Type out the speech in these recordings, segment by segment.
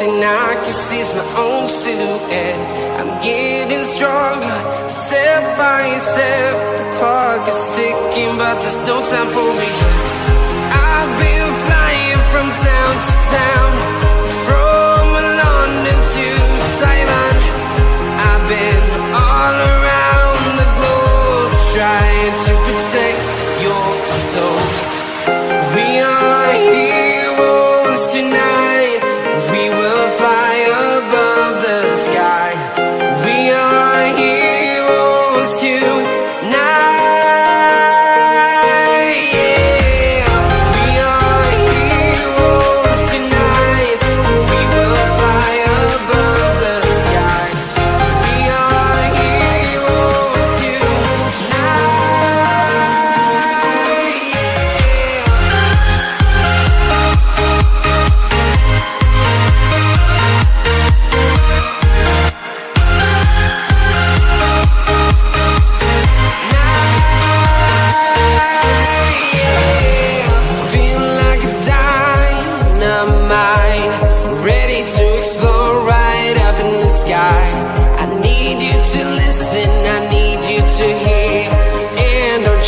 thing I can see is my own silhouette. I'm getting stronger, step by step. The clock is ticking, but there's no time for regrets. I've been flying from town to town, from London to Taiwan. I've been all around the globe, trying to protect your soul. We are heroes tonight. We will fly above the sky. We are heroes tonight.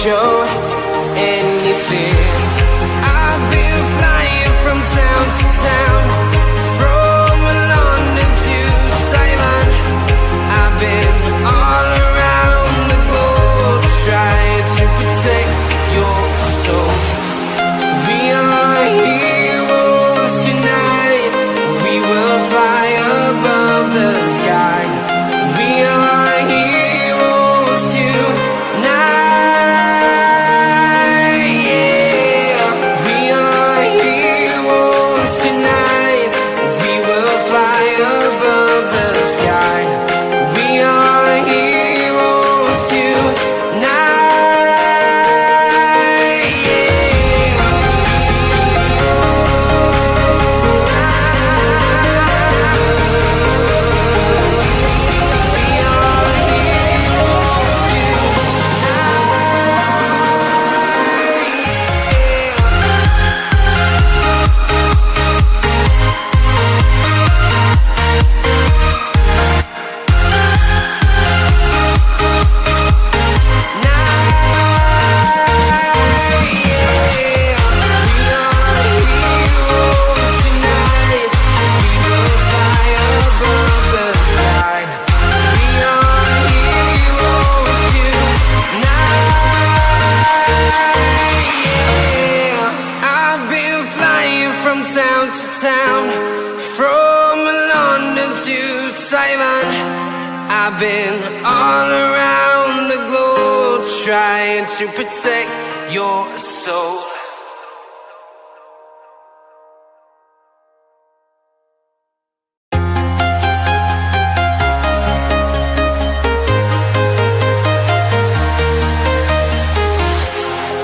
Show any fear. I've been flying from town to town, from London to Taiwan. I've been all around the globe, trying to protect your soul. We are heroes tonight. We will fly above the sky. We are heroes tonight. Town to town, from London to Taiwan. I've been all around the globe, trying to protect your soul.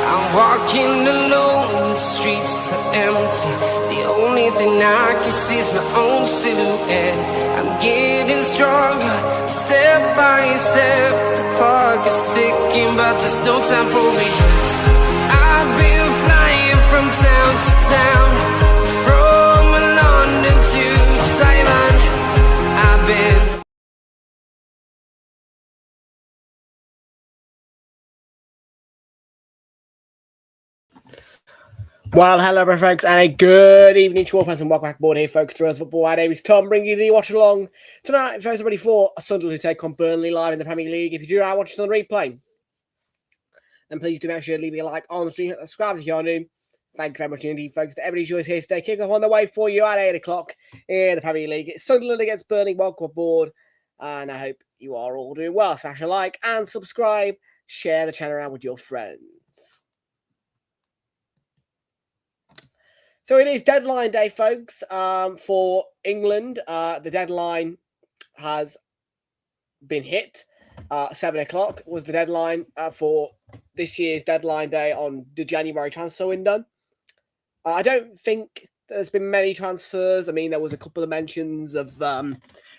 I'm walking alone, the streets are empty. The only thing I can see is my own silhouette. I'm getting stronger, step by step. The clock is ticking, but there's no time for regrets. I've been flying from town to town, from London to Taiwan. I've been Well, hello, folks, and a good evening to all fans, and welcome back aboard here, folks, to us football. My name is Tom, bringing you the watch along tonight. Folks, ready for Sunderland who take on Burnley live in the Premier League. If you do, I watch it on the replay. Then please do make sure to leave me a like on the stream, subscribe if you're new. Thank you very much indeed, folks. Everybody joins here today. Kick off on the way for you at 8 o'clock in the Premier League. It's Sunderland against Burnley. Welcome aboard, and I hope you are all doing well. Smash a like and subscribe. Share the channel around with your friends. So it is deadline day, folks, for England. The deadline has been hit. 7 o'clock was the deadline for this year's deadline day on the January transfer window. I don't think there's been many transfers. I mean, there was a couple of mentions of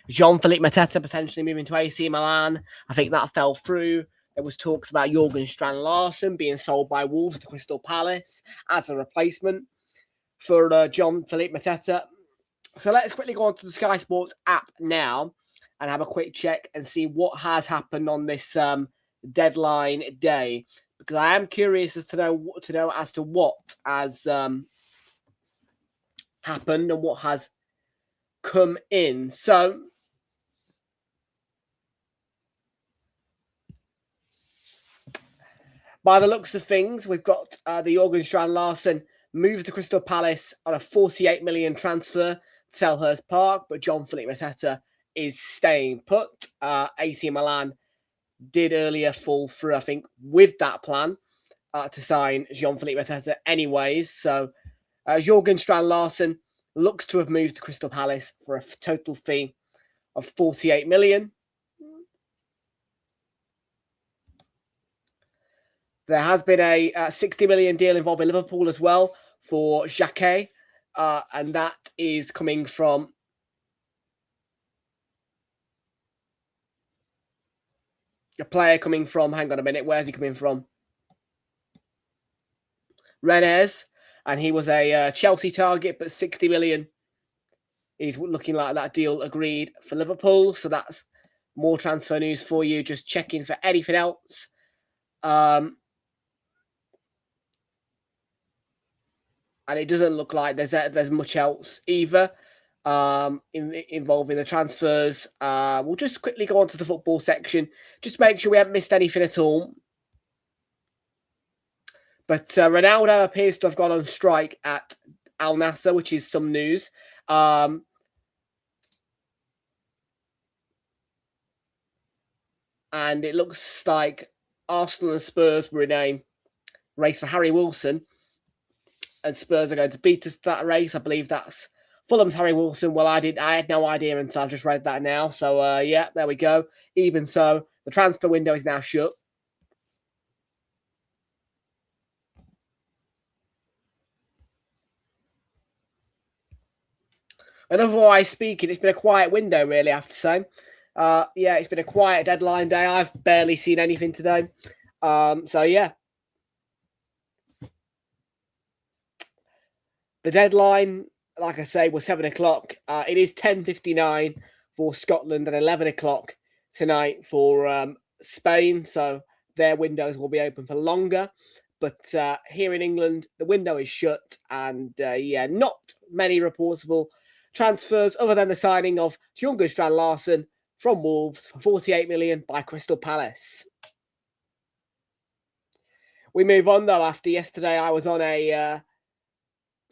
Jean-Philippe Mateta potentially moving to AC Milan. I think that fell through. There was talks about Jurgen Strand-Larsen being sold by Wolves to Crystal Palace as a replacement for Jean-Philippe Mateta. So let's quickly go on to the Sky Sports app now and have a quick check and see what has happened on this deadline day, because I am curious as to know as to what has happened and what has come in. So by the looks of things, we've got the Jørgen Strand Larsen moved to Crystal Palace on a 48 million transfer to Selhurst Park, but Jean-Philippe Mateta is staying put. AC Milan did earlier fall through, I think, with that plan to sign Jean-Philippe Mateta anyways. So Jørgen Strand Larsen looks to have moved to Crystal Palace for a total fee of 48 million. There has been a 60 million deal involving Liverpool as well for Jacquet, and that is coming from a player coming from, hang on a minute, where's he coming from? Rennes, and he was a Chelsea target, but 60 million is looking like that deal agreed for Liverpool. So that's more transfer news for you. Just checking for anything else. And it doesn't look like there's much else either involving the transfers. We'll just quickly go on to the football section. Just make sure we haven't missed anything at all. But Ronaldo appears to have gone on strike at Al Nassr, which is some news. And it looks like Arsenal and Spurs were in a race for Harry Wilson. And Spurs are going to beat us that race. I believe that's Fulham's Harry Wilson. Well, I had no idea until I've just read that now. So, yeah, there we go. Even so, the transfer window is now shut. And otherwise speaking, it's been a quiet window, really, I have to say. Yeah, it's been a quiet deadline day. I've barely seen anything today. So, yeah. The deadline, like I say, was 7 o'clock. It is 10:59 for Scotland and 11 o'clock tonight for Spain. So their windows will be open for longer. But here in England, the window is shut. And yeah, not many reportable transfers other than the signing of Jørgen Strand Larsen from Wolves for 48 million by Crystal Palace. We move on, though, after yesterday I was on a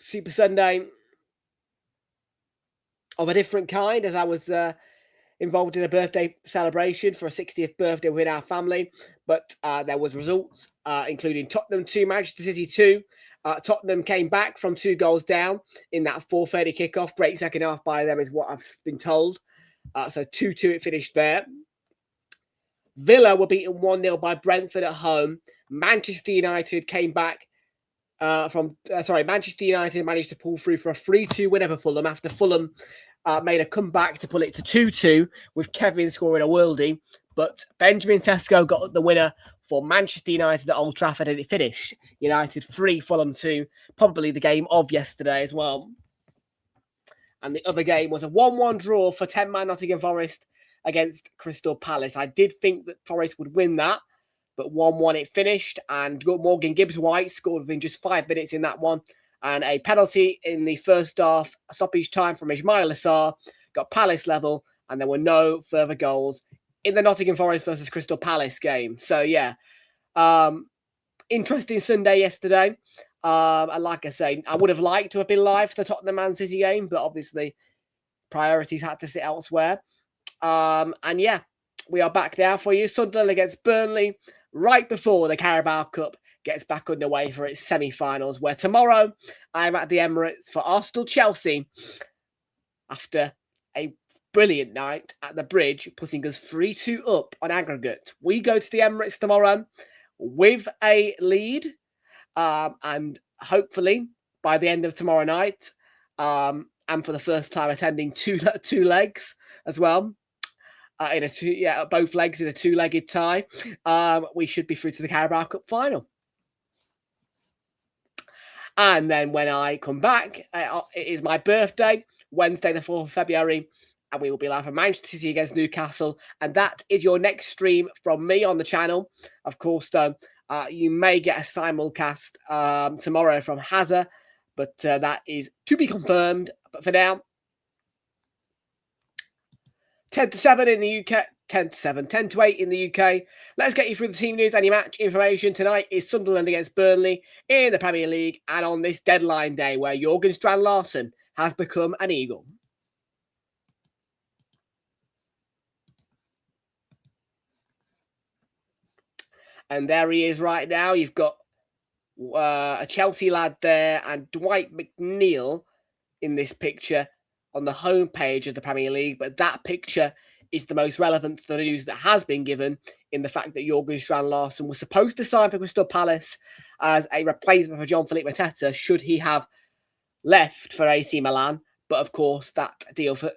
Super Sunday of a different kind, as I was involved in a birthday celebration for a 60th birthday within our family. But there was results, including Tottenham 2, Manchester City 2. Tottenham came back from 2 goals down in that 4:30 kickoff. Great second half by them is what I've been told. So 2-2 it finished there. Villa were beaten 1-0 by Brentford at home. Manchester United came back Manchester United managed to pull through for a 3-2 win over Fulham after Fulham made a comeback to pull it to 2-2 with Kevin scoring a worldie. But Benjamin Sesko got the winner for Manchester United at Old Trafford, and it finished United 3, Fulham 2, probably the game of yesterday as well. And the other game was a 1-1 draw for 10-man Nottingham Forest against Crystal Palace. I did think that Forest would win that, but 1-1 it finished, and Morgan Gibbs-White scored within just 5 minutes in that one. And a penalty in the first half, stoppage time from Ismail Assar, got Palace level, and there were no further goals in the Nottingham Forest versus Crystal Palace game. So, yeah, interesting Sunday yesterday. And like I say, I would have liked to have been live for the Tottenham Man City game, but obviously priorities had to sit elsewhere. And yeah, we are back now for you. Sunderland against Burnley, right before the Carabao Cup gets back underway for its semi-finals, where tomorrow I'm at the Emirates for Arsenal-Chelsea after a brilliant night at the Bridge, putting us 3-2 up on aggregate. We go to the Emirates tomorrow with a lead, and hopefully by the end of tomorrow night, and for the first time attending two legs as well, both legs in a 2-legged tie, we should be through to the Carabao Cup final. And then when I come back, it is my birthday. Wednesday, the 4th of February. And we will be live from Manchester City against Newcastle. And that is your next stream from me on the channel. Of course, though, you may get a simulcast tomorrow from Hazard, but that is to be confirmed. But for now, 10-7 in the UK, 10-7, 10-8 in the UK. Let's get you through the team news and your match information. Tonight is Sunderland against Burnley in the Premier League, and on this deadline day where Jørgen Strand Larsen has become an Eagle. And there he is right now. You've got a Chelsea lad there and Dwight McNeil in this picture on the homepage of the Premier League. But that picture is the most relevant to the news that has been given, in the fact that Jørgen Strand Larsen was supposed to sign for Crystal Palace as a replacement for Jean-Philippe Mateta should he have left for AC Milan. But of course, that deal for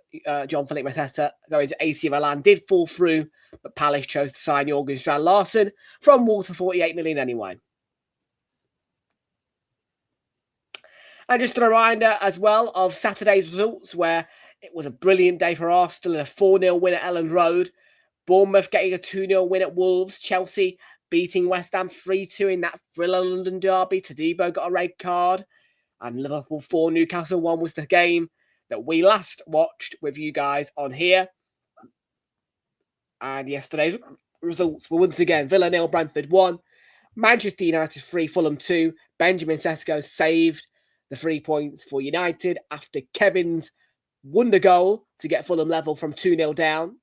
Jean-Philippe Mateta going to AC Milan did fall through, but Palace chose to sign Jørgen Strand Larsen from Wolves for 48 million anyway. And just a reminder as well of Saturday's results, where it was a brilliant day for Arsenal, a 4-0 win at Elland Road. Bournemouth getting a 2-0 win at Wolves. Chelsea beating West Ham 3-2 in that thriller London derby. Todibo got a red card. And Liverpool 4, Newcastle 1 was the game that we last watched with you guys on here. And yesterday's results were once again Villa 0, Brentford 1. Manchester United 3, Fulham 2. Benjamin Sesko saved the 3 points for United after Kevin's wonder goal to get Fulham level from 2-0 down.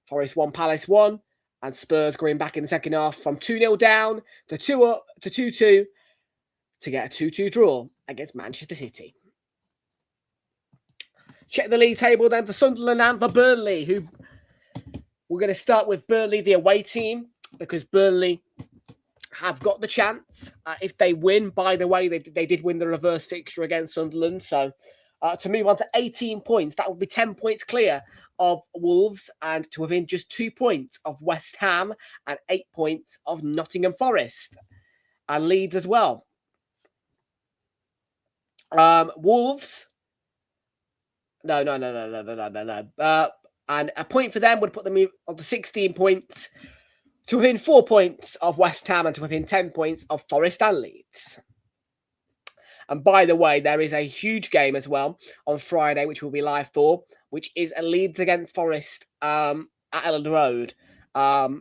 Forest 1, Palace 1. And Spurs going back in the second half from 2-0 down to 2-2 to get a 2-2 draw against Manchester City. Check the league table then for Sunderland and for Burnley, who we're going to start with Burnley, the away team, because Burnley have got the chance if they win. By the way, they did win the reverse fixture against Sunderland. So to move on to 18 points, that would be 10 points clear of Wolves and to within just 2 points of West Ham and 8 points of Nottingham Forest and Leeds as well. Wolves. No. And a point for them would put them on to 16 points to within 4 points of West Ham and to within 10 points of Forest and Leeds. And by the way, there is a huge game as well on Friday, which we'll be live for, which is a Leeds against Forest at Elland Road.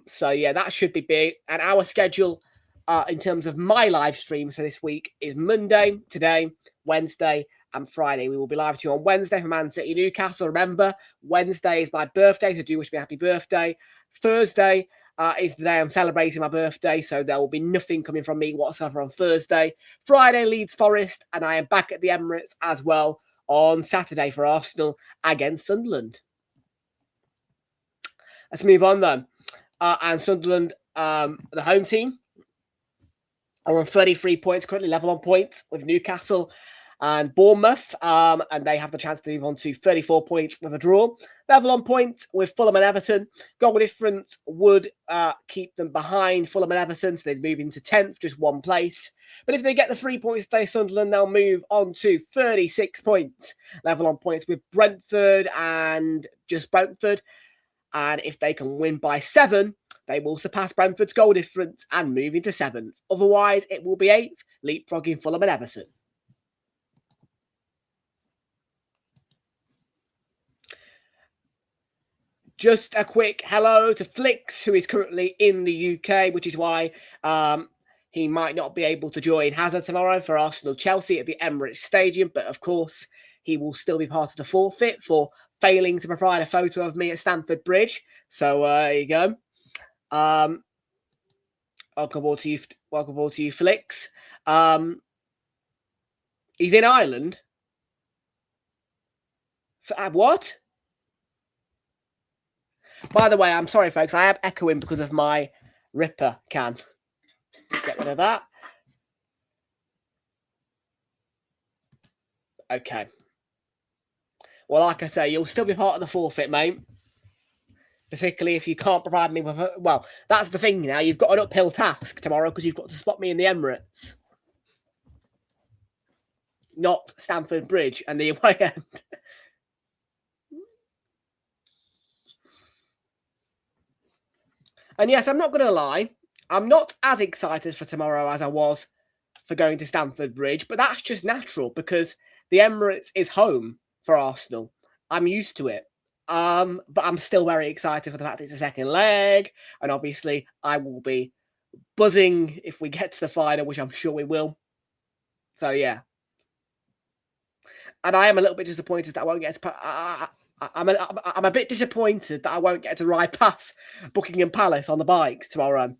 So yeah, that should be big. And our schedule in terms of my live streams for this week is Monday, today, Wednesday, and Friday. We will be live to you on Wednesday for Man City Newcastle. Remember, Wednesday is my birthday, so do wish me a happy birthday. Thursday is the day I'm celebrating my birthday, so there will be nothing coming from me whatsoever on Thursday. Friday, Leeds Forest, and I am back at the Emirates as well on Saturday for Arsenal against Sunderland. Let's move on then. And Sunderland, the home team, are on 33 points, currently level on points with Newcastle and Bournemouth, and they have the chance to move on to 34 points with a draw. Level on points with Fulham and Everton. Goal difference would keep them behind Fulham and Everton, so they'd move into 10th, just 1 place. But if they get the 3 points today, Sunderland, they'll move on to 36 points. Level on points with Brentford and just Brentford. And if they can win by 7, they will surpass Brentford's goal difference and move into 7th. Otherwise, it will be 8th, leapfrogging Fulham and Everton. Just a quick hello to Flix, who is currently in the UK, which is why he might not be able to join Hazard tomorrow for Arsenal-Chelsea at the Emirates Stadium. But of course, he will still be part of the forfeit for failing to provide a photo of me at Stamford Bridge. So there you go. Welcome aboard to you, Flix. He's in Ireland. What? By the way, I'm sorry, folks. I am echoing because of my Ripper can. Get rid of that. Okay. Well, like I say, you'll still be part of the forfeit, mate. Particularly if you can't provide me with a... Well, that's the thing now. You've got an uphill task tomorrow because you've got to spot me in the Emirates. Not Stamford Bridge and the away end. And yes, I'm not going to lie, I'm not as excited for tomorrow as I was for going to Stamford Bridge, but that's just natural because the Emirates is home for Arsenal. I'm used to it. But I'm still very excited for the fact it's a second leg, and obviously I will be buzzing if we get to the final, which I'm sure we will. So yeah. And I am a little bit disappointed that I won't get to... I'm a bit disappointed that I won't get to ride past Buckingham Palace on the bike tomorrow.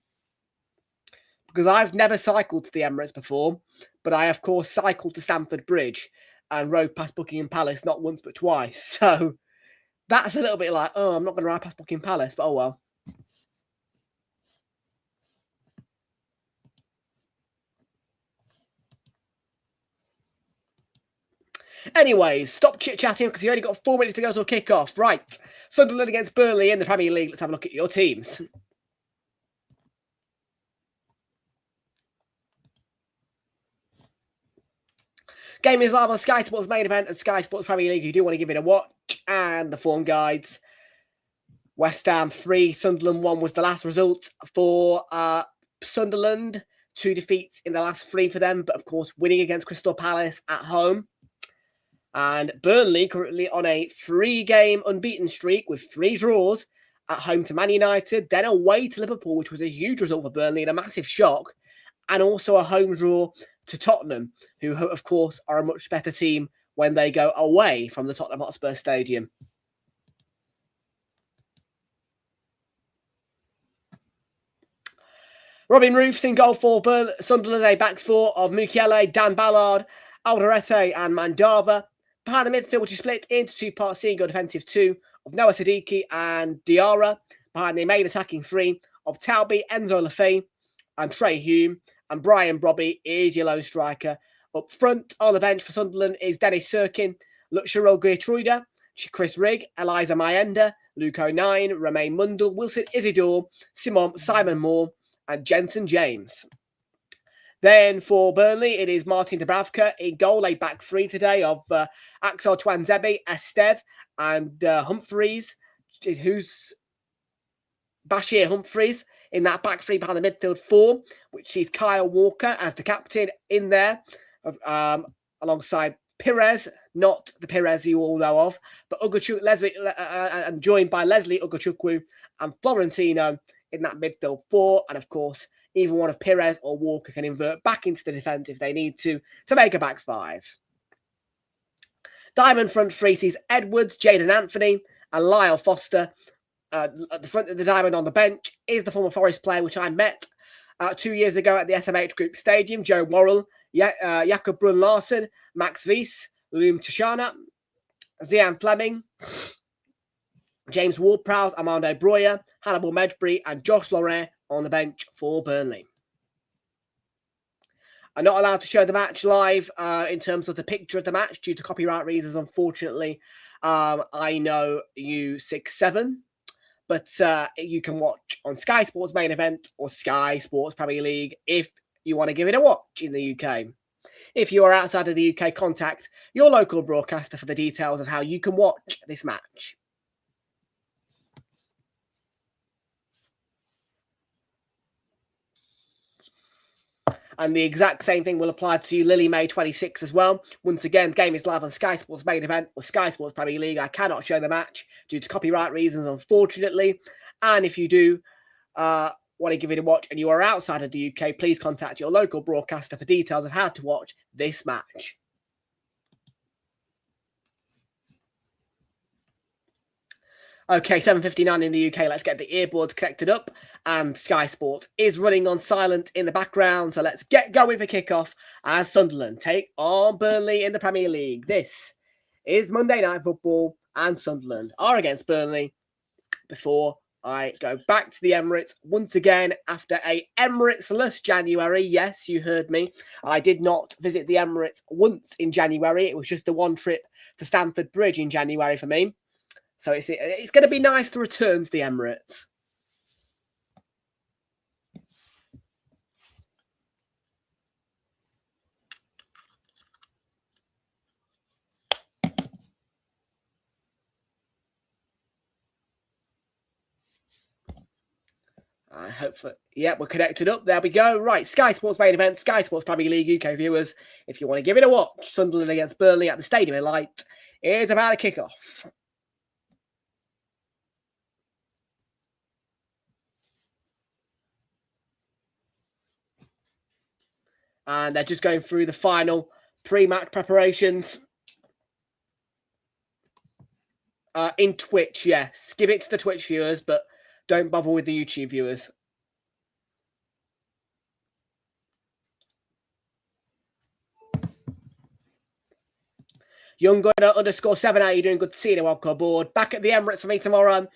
Because I've never cycled to the Emirates before, but I, of course, cycled to Stamford Bridge and rode past Buckingham Palace not once but twice. So that's a little bit like, oh, I'm not going to ride past Buckingham Palace, but oh well. Anyways, stop chit-chatting because you only got 4 minutes to go till kick-off. Right, Sunderland against Burnley in the Premier League. Let's have a look at your teams. Game is live on Sky Sports main event and Sky Sports Premier League. You do want to give it a watch. And the form guides. West Ham 3, Sunderland 1 was the last result for Sunderland. 2 defeats in the last 3 for them, but of course winning against Crystal Palace at home. And Burnley currently on a 3-game unbeaten streak with 3 draws at home to Man United, then away to Liverpool, which was a huge result for Burnley and a massive shock, and also a home draw to Tottenham, who of course are a much better team when they go away from the Tottenham Hotspur Stadium. Robin Roofs in goal for Sunderland, a back 4 of Mukiele, Dan Ballard, Alderete and Mandava. Behind the midfield, which is split into 2 parts, seeing a defensive 2 of Noah Siddiqui and Diarra. Behind the main attacking 3 of Talby, Enzo Lafay and Trey Hume. And Brian Brobby is your lone striker. Up front on the bench for Sunderland is Dennis Sirkin, Luxarel Gertruida, Chris Rigg, Eliza Mayenda, Luke O'Nien, Romain Mundell, Wilson Isidore, Simon Moore, and Jensen James. Then for Burnley, it is Martin Dubravka in goal, a back 3 today of Axel Twanzebe, Esteve, and Humphreys, who's Bashir Humphreys in that back 3 behind the midfield 4, which sees Kyle Walker as the captain in there, alongside Pires, not the Pires you all know of, but and joined by Leslie Ugochukwu and Florentino in that midfield 4, and of course, either one of Pires or Walker can invert back into the defence if they need to make a back 5. Diamond front 3 sees Edwards, Jaden Anthony, and Lyle Foster. At the front of the Diamond on the bench is the former Forest player, which I met 2 years ago at the SMH Group Stadium, Joe Worrell, Jakob Brun-Larsen, Max Weiss, Loom Tashana, Zian Fleming, James Ward-Prowse, Armando Broya, Hannibal Medbury, and Josh Lorre on the bench for Burnley. I'm not allowed to show the match live in terms of the picture of the match due to copyright reasons, unfortunately. I know U67, but you can watch on Sky Sports main event or Sky Sports Premier League if you want to give it a watch in the UK. If you are outside of the UK, contact your local broadcaster for the details of how you can watch this match. And the exact same thing will apply to Lily May 26 as well. Once again, the game is live on Sky Sports main event or Sky Sports Premier League. I cannot show the match due to copyright reasons, unfortunately. And if you do want to give it a watch and you are outside of the UK, please contact your local broadcaster for details of how to watch this match. Okay, 7:59 in the UK. Let's get the earbuds connected up. And Sky Sports is running on silent in the background. So let's get going for kickoff as Sunderland take on Burnley in the Premier League. This is Monday Night Football and Sunderland are against Burnley before I go back to the Emirates once again after a Emirates-less January. Yes, you heard me. I did not visit the Emirates once in January. It was just the one trip to Stamford Bridge in January for me. So it's going to be nice to return to the Emirates. Hopefully, yeah, we're connected up. There we go. Right, Sky Sports main event, Sky Sports Premier League UK viewers. If you want to give it a watch, Sunderland against Burnley at the Stadium of Light is about to kick off. And they're just going through the final pre-match preparations. In Twitch, yes. Give it to the Twitch viewers, but don't bother with the YouTube viewers. Young Gunner _7, how you doing? Good to see you. Welcome aboard. Back at the Emirates for me tomorrow.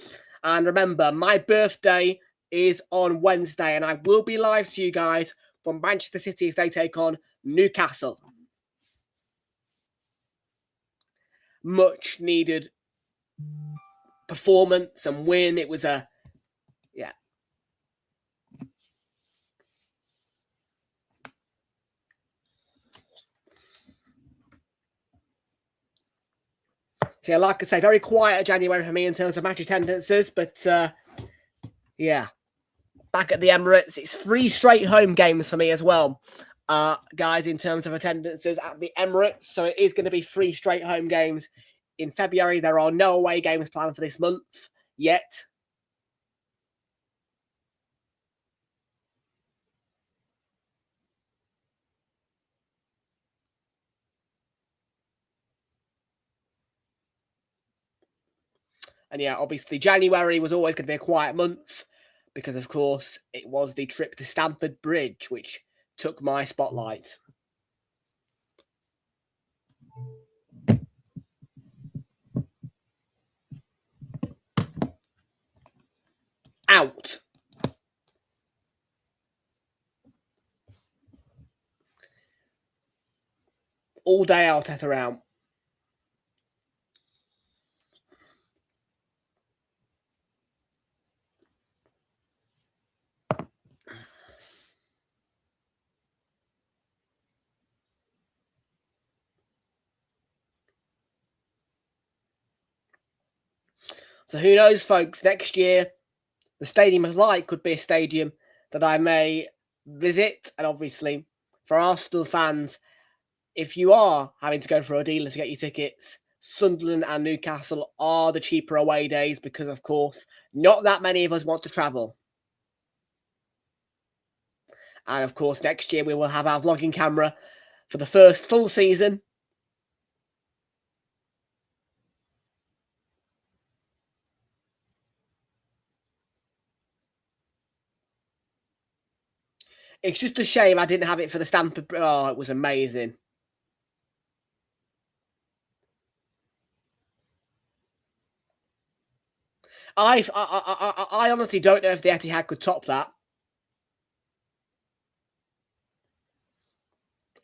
And remember, my birthday is on Wednesday, and I will be live to you guys from Manchester City as they take on Newcastle. Much needed performance and win. It was a, yeah. So yeah, like I say, very quiet January for me in terms of match attendances, but yeah. Back at the Emirates, it's 3 straight home games for me as well, guys, in terms of attendances at the Emirates. So it is going to be 3 straight home games in February. There are no away games planned for this month yet. And yeah, obviously January was always going to be a quiet month because, of course, it was the trip to Stamford Bridge which took my spotlight. Out. All day out at around. So who knows, folks, next year, the Stadium of Light could be a stadium that I may visit. And obviously, for Arsenal fans, if you are having to go for a dealer to get your tickets, Sunderland and Newcastle are the cheaper away days because, of course, not that many of us want to travel. And, of course, next year we will have our vlogging camera for the first full season. It's just a shame I didn't have it for the Stamford. Oh, it was amazing. I honestly don't know if the Etihad could top that.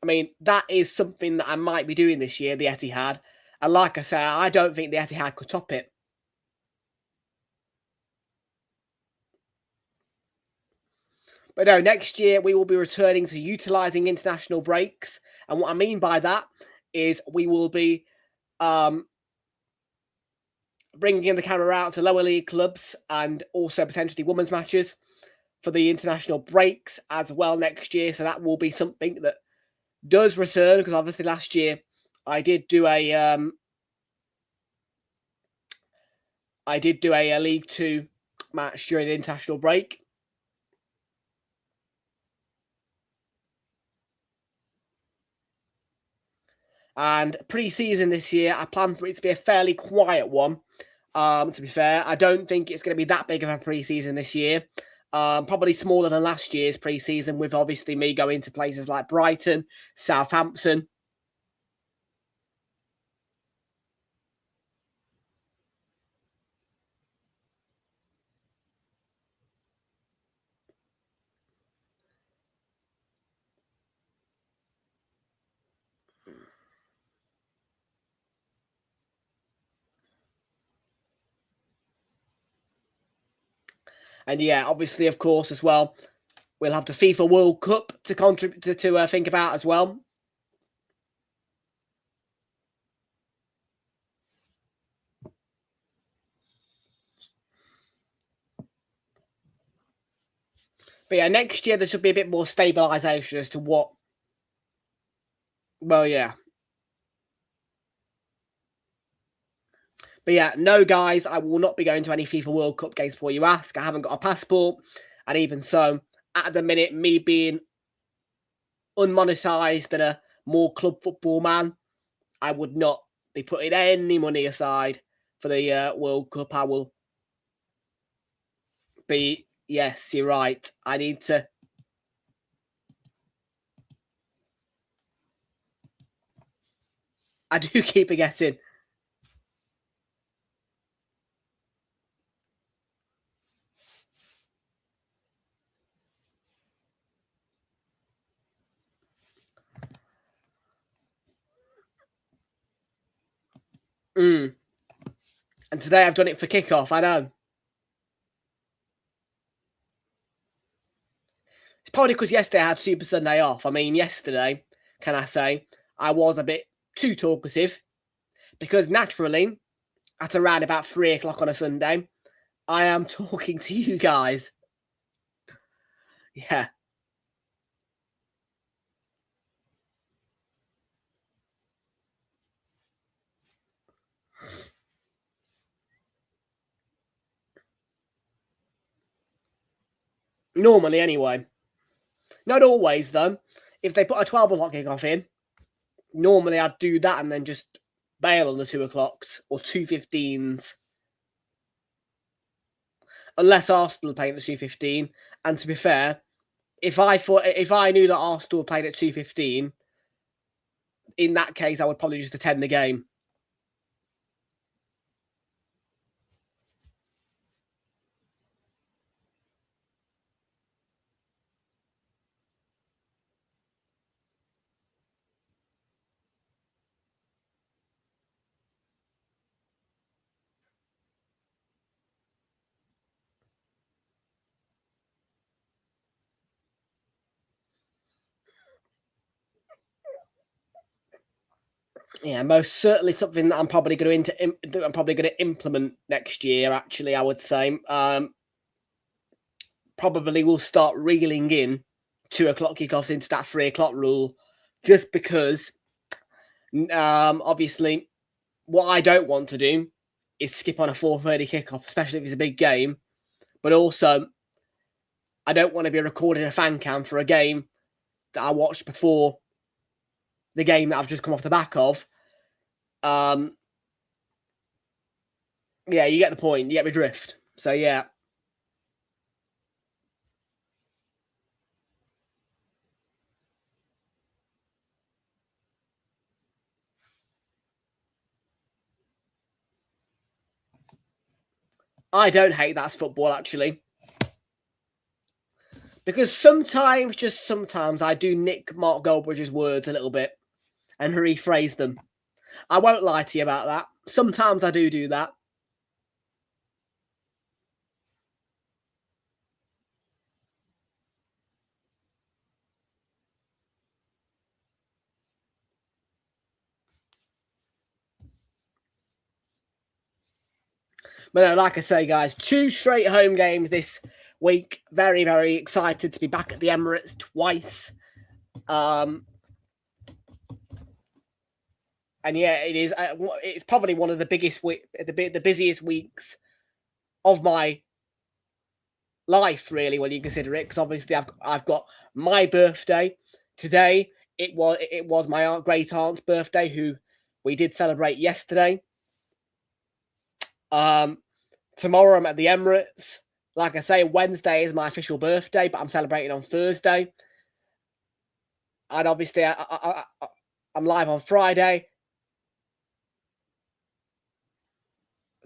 I mean, that is something that I might be doing this year, the Etihad. And like I say, I don't think the Etihad could top it. But no, next year we will be returning to utilising international breaks. And what I mean by that is we will be bringing in the camera out to lower league clubs and also potentially women's matches for the international breaks as well next year. So that will be something that does return, because obviously last year I did do a League 2 match during the international break. And pre-season this year, I plan for it to be a fairly quiet one. To be fair, I don't think it's going to be that big of a pre-season this year. Probably smaller than last year's pre-season, with obviously me going to places like Brighton, Southampton. And yeah, obviously, of course, as well, we'll have the FIFA World Cup to contribute to think about as well. But yeah, next year there should be a bit more stabilisation as to what. Well, yeah. But yeah, no, guys, I will not be going to any FIFA World Cup games before you ask. I haven't got a passport. And even so, at the minute, me being unmonetised and a more club football man, I would not be putting any money aside for the World Cup. I will be, yes, you're right. I need to. I do keep forgetting. And today I've done it for kickoff, I know. It's probably because yesterday I had Super Sunday off. I mean, yesterday, can I say, I was a bit too talkative. Because naturally, at around about 3 o'clock on a Sunday, I am talking to you guys. Yeah. Normally, anyway. Not always, though. If they put a 12 o'clock kickoff in, normally I'd do that and then just bail on the 2 o'clocks or 2:15s. Unless Arsenal are playing at 2:15. And to be fair, if I knew that Arsenal were playing at 2:15, in that case, I would probably just attend the game. Yeah, most certainly something that I'm probably going to implement next year. Actually, I would say probably will start reeling in 2 o'clock kickoffs into that 3 o'clock rule, just because obviously what I don't want to do is skip on a 4:30 kickoff, especially if it's a big game. But also, I don't want to be recording a fan cam for a game that I watched before the game that I've just come off the back of. Yeah, you get the point. You get the drift. So yeah. I don't hate that's football, actually. Because sometimes, just sometimes, I do nick Mark Goldbridge's words a little bit and rephrase them. I won't lie to you about that. Sometimes I do that. But no, like I say, guys, 2 straight home games this week. Very, very excited to be back at the Emirates twice. And yeah, it is. It's probably one of the biggest, the busiest weeks of my life, really, when you consider it. Because obviously, I've got my birthday today. It was my great aunt's birthday, who we did celebrate yesterday. Tomorrow I'm at the Emirates. Like I say, Wednesday is my official birthday, but I'm celebrating on Thursday. And obviously, I'm live on Friday.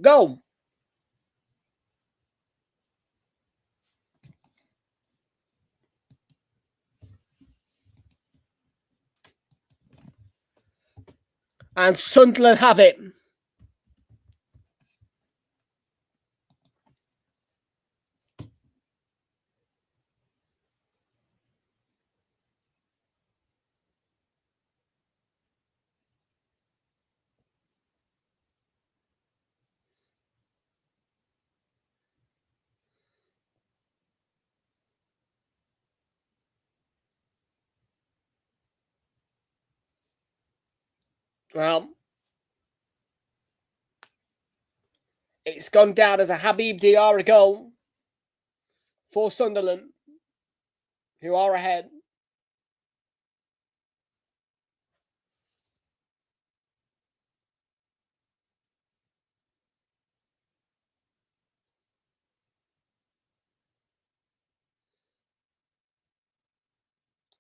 Go! And Sunderland have it. Well, it's gone down as a Habib Diarra goal for Sunderland, who are ahead.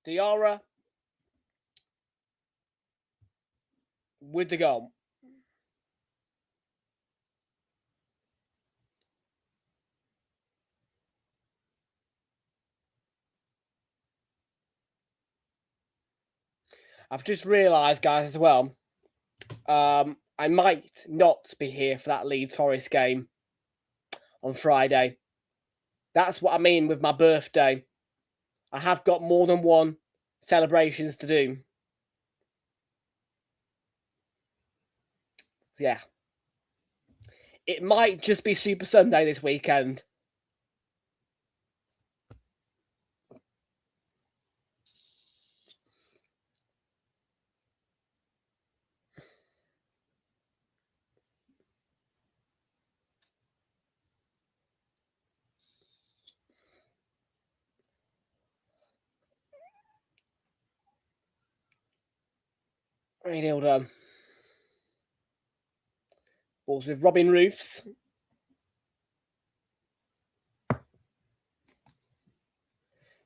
Diarra with the goal. I've just realised, guys, as well, I might not be here for that Leeds Forest game on Friday. That's what I mean with my birthday. I have got more than one celebrations to do. Yeah. It might just be Super Sunday this weekend. Realltom. Balls with Robin Roofs.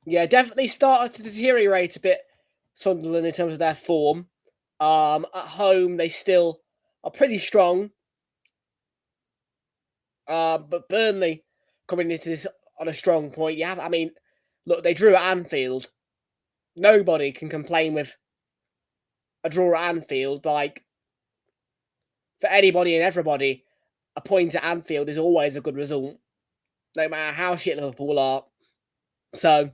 Yeah, definitely started to deteriorate a bit, Sunderland, in terms of their form. At home, they still are pretty strong. But Burnley coming into this on a strong point. Look, they drew at Anfield. Nobody can complain with a draw at Anfield. Like, for anybody and everybody, a point at Anfield is always a good result, no matter how shit Liverpool are. So,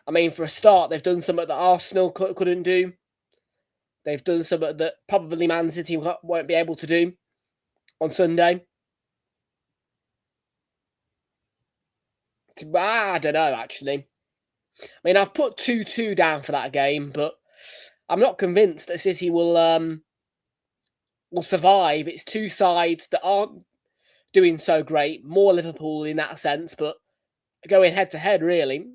I mean, for a start, they've done something that Arsenal couldn't do. They've done something that probably Man City won't be able to do on Sunday. I don't know, actually. I mean, I've put 2-2 down for that game, but I'm not convinced that City will survive. It's two sides that aren't doing so great. More Liverpool in that sense, but going head-to-head, really.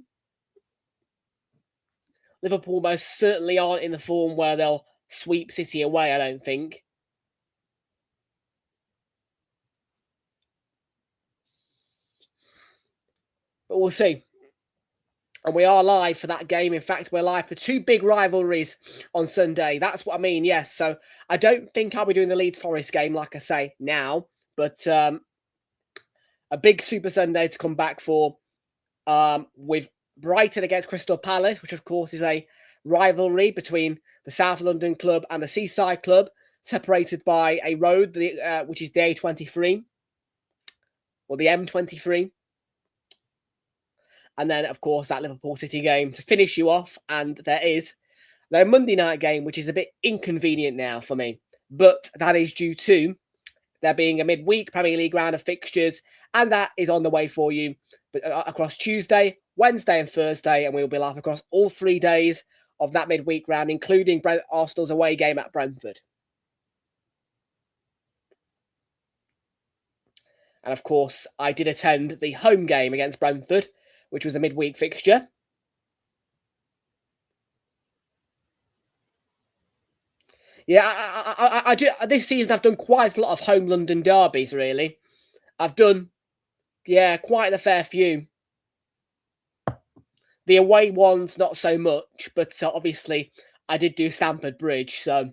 Liverpool most certainly aren't in the form where they'll sweep City away, I don't think. But we'll see. And we are live for that game. In fact, we're live for two big rivalries on Sunday. That's what I mean, yes. So I don't think I'll be doing the Leeds Forest game, like I say, now. But a big Super Sunday to come back for with Brighton against Crystal Palace, which, of course, is a rivalry between the South London club and the Seaside club, separated by a road, which is the A23, or the M23. And then, of course, that Liverpool City game to finish you off. And there is no Monday night game, which is a bit inconvenient now for me. But that is due to there being a midweek Premier League round of fixtures. And that is on the way for you across Tuesday, Wednesday and Thursday. And we'll be live across all 3 days of that midweek round, including Arsenal's away game at Brentford. And, of course, I did attend the home game against Brentford, which was a midweek fixture. Yeah, I do. This season, I've done quite a lot of home London derbies, really. I've done, quite a fair few. The away ones, not so much, but obviously, I did do Stamford Bridge, so.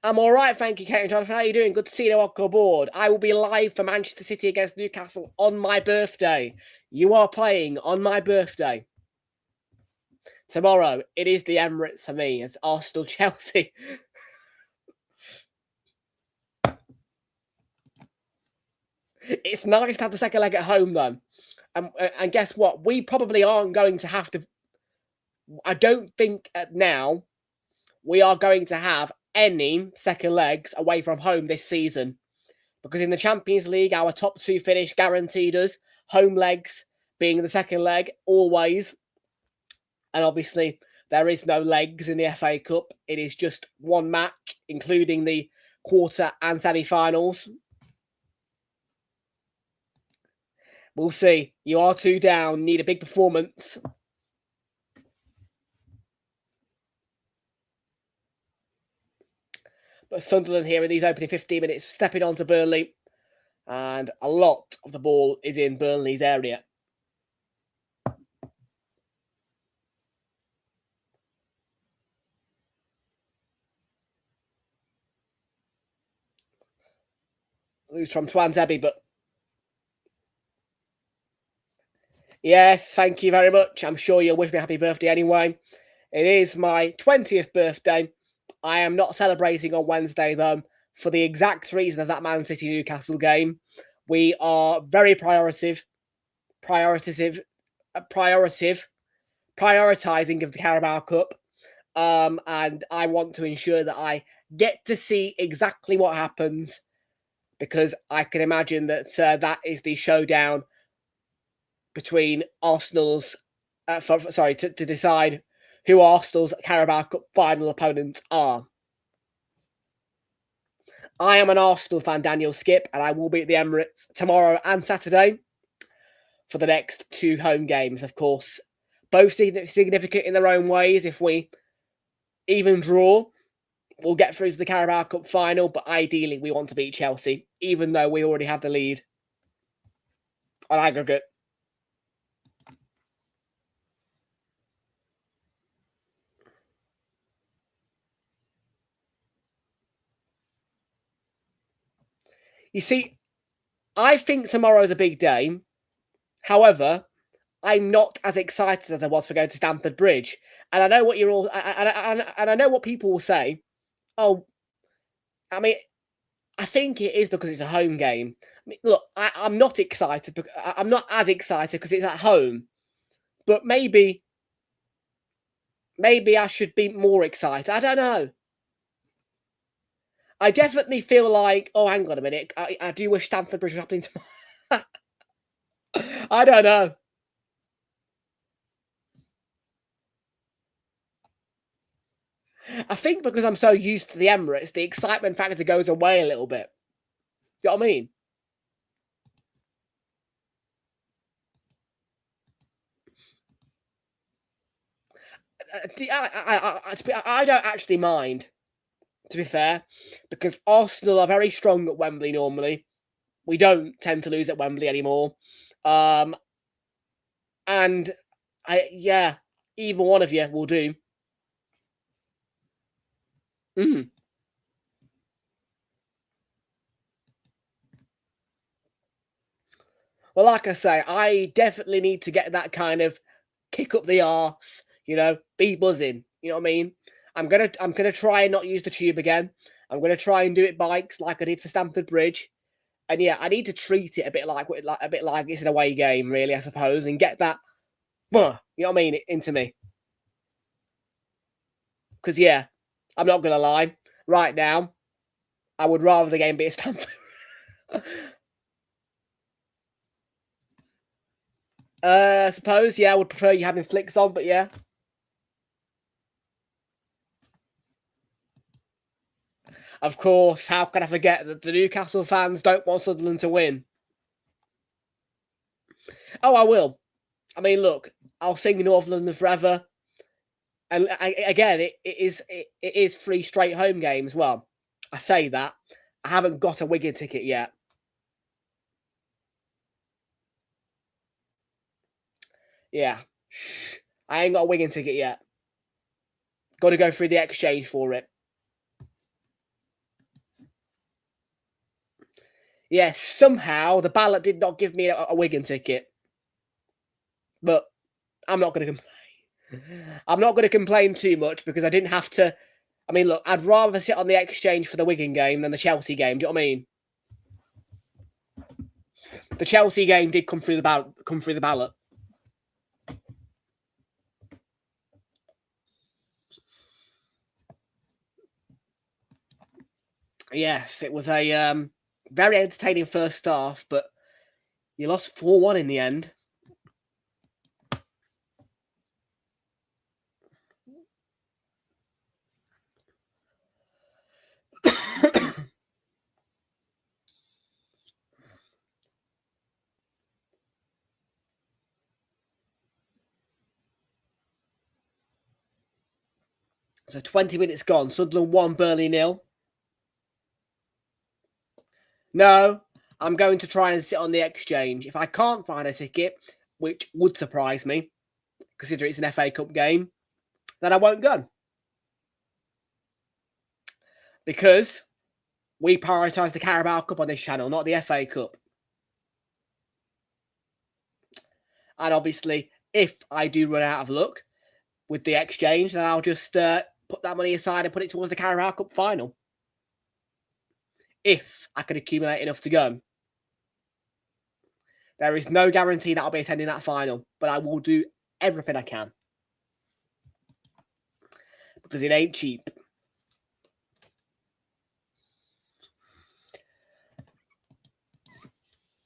I'm all right, thank you, Kate Jonathan. How are you doing? Good to see you. Welcome aboard. I will be live for Manchester City against Newcastle on my birthday. You are playing on my birthday. Tomorrow, it is the Emirates for me. It's Arsenal-Chelsea. It's nice to have the second leg at home, though. And guess what? We probably aren't going to have to... I don't think now we are going to have any second legs away from home this season. Because in the Champions League, our top 2 finish guaranteed us home legs being the second leg always. And obviously, there is no legs in the FA Cup. It is just one match, including the quarter and semi-finals. We'll see. You are 2 down. Need a big performance. But Sunderland here in these opening 15 minutes, stepping on to Burnley. And a lot of the ball is in Burnley's area. Lose from Twanzebe, but yes, thank you very much. I'm sure you'll wish me a happy birthday anyway. It is my 20th birthday. I am not celebrating on Wednesday, though, for the exact reason of that Man City Newcastle game. We are very prioritizing of the Carabao Cup. And I want to ensure that I get to see exactly what happens, because I can imagine that that is the showdown between Arsenal's, to decide who Arsenal's Carabao Cup final opponents are. I am an Arsenal fan, Daniel Skip, and I will be at the Emirates tomorrow and Saturday for the next 2 home games, of course. Both significant in their own ways. If we even draw, we'll get through to the Carabao Cup final, but ideally we want to beat Chelsea, even though we already have the lead on aggregate. You see, I think tomorrow's a big day. However, I'm not as excited as I was for going to Stamford Bridge. And I know what you're all, and I know what people will say. Oh, I mean, I think it is because it's a home game. I mean, look, I'm not excited. I'm not as excited because it's at home. But maybe I should be more excited. I don't know. I definitely feel like, oh, hang on a minute. I do wish Stamford Bridge was happening tomorrow. I don't know. I think because I'm so used to the Emirates, the excitement factor goes away a little bit. You know what I mean? I don't actually mind, to be fair, because Arsenal are very strong at Wembley normally. We don't tend to lose at Wembley anymore. And either one of you will do. Well, like I say, I definitely need to get that kind of kick up the arse, be buzzing. You know what I mean? I'm gonna try and not use the tube again. I'm gonna try and do it bikes like I did for Stamford Bridge. And yeah, I need to treat it a bit like it's an away game, really, I suppose, and get that, you know what I mean, into me. Because yeah, I'm not gonna lie, right now, I would rather the game be at Stamford. I suppose, yeah, I would prefer you having flicks on, but yeah. Of course, how can I forget that the Newcastle fans don't want Sunderland to win? Oh, I will. I mean, look, I'll sing North London forever. And again, it is 3 straight home games. Well, I say that. I haven't got a Wigan ticket yet. Yeah. I ain't got a Wigan ticket yet. Got to go through the exchange for it. Yes, somehow the ballot did not give me a Wigan ticket. But I'm not going to complain. I'm not going to complain too much because I didn't have to. I mean, look, I'd rather sit on the exchange for the Wigan game than the Chelsea game. Do you know what I mean? The Chelsea game did come through the ballot. Yes, it was a very entertaining first half, but you lost 4-1 in the end. So 20 minutes gone. Sunderland 1, Burnley 0. No, I'm going to try and sit on the exchange. If I can't find a ticket, which would surprise me, considering it's an FA Cup game, then I won't go. Because we prioritise the Carabao Cup on this channel, not the FA Cup. And obviously, if I do run out of luck with the exchange, then I'll just put that money aside and put it towards the Carabao Cup final. If I can accumulate enough to go. There is no guarantee that I'll be attending that final, but I will do everything I can. Because it ain't cheap.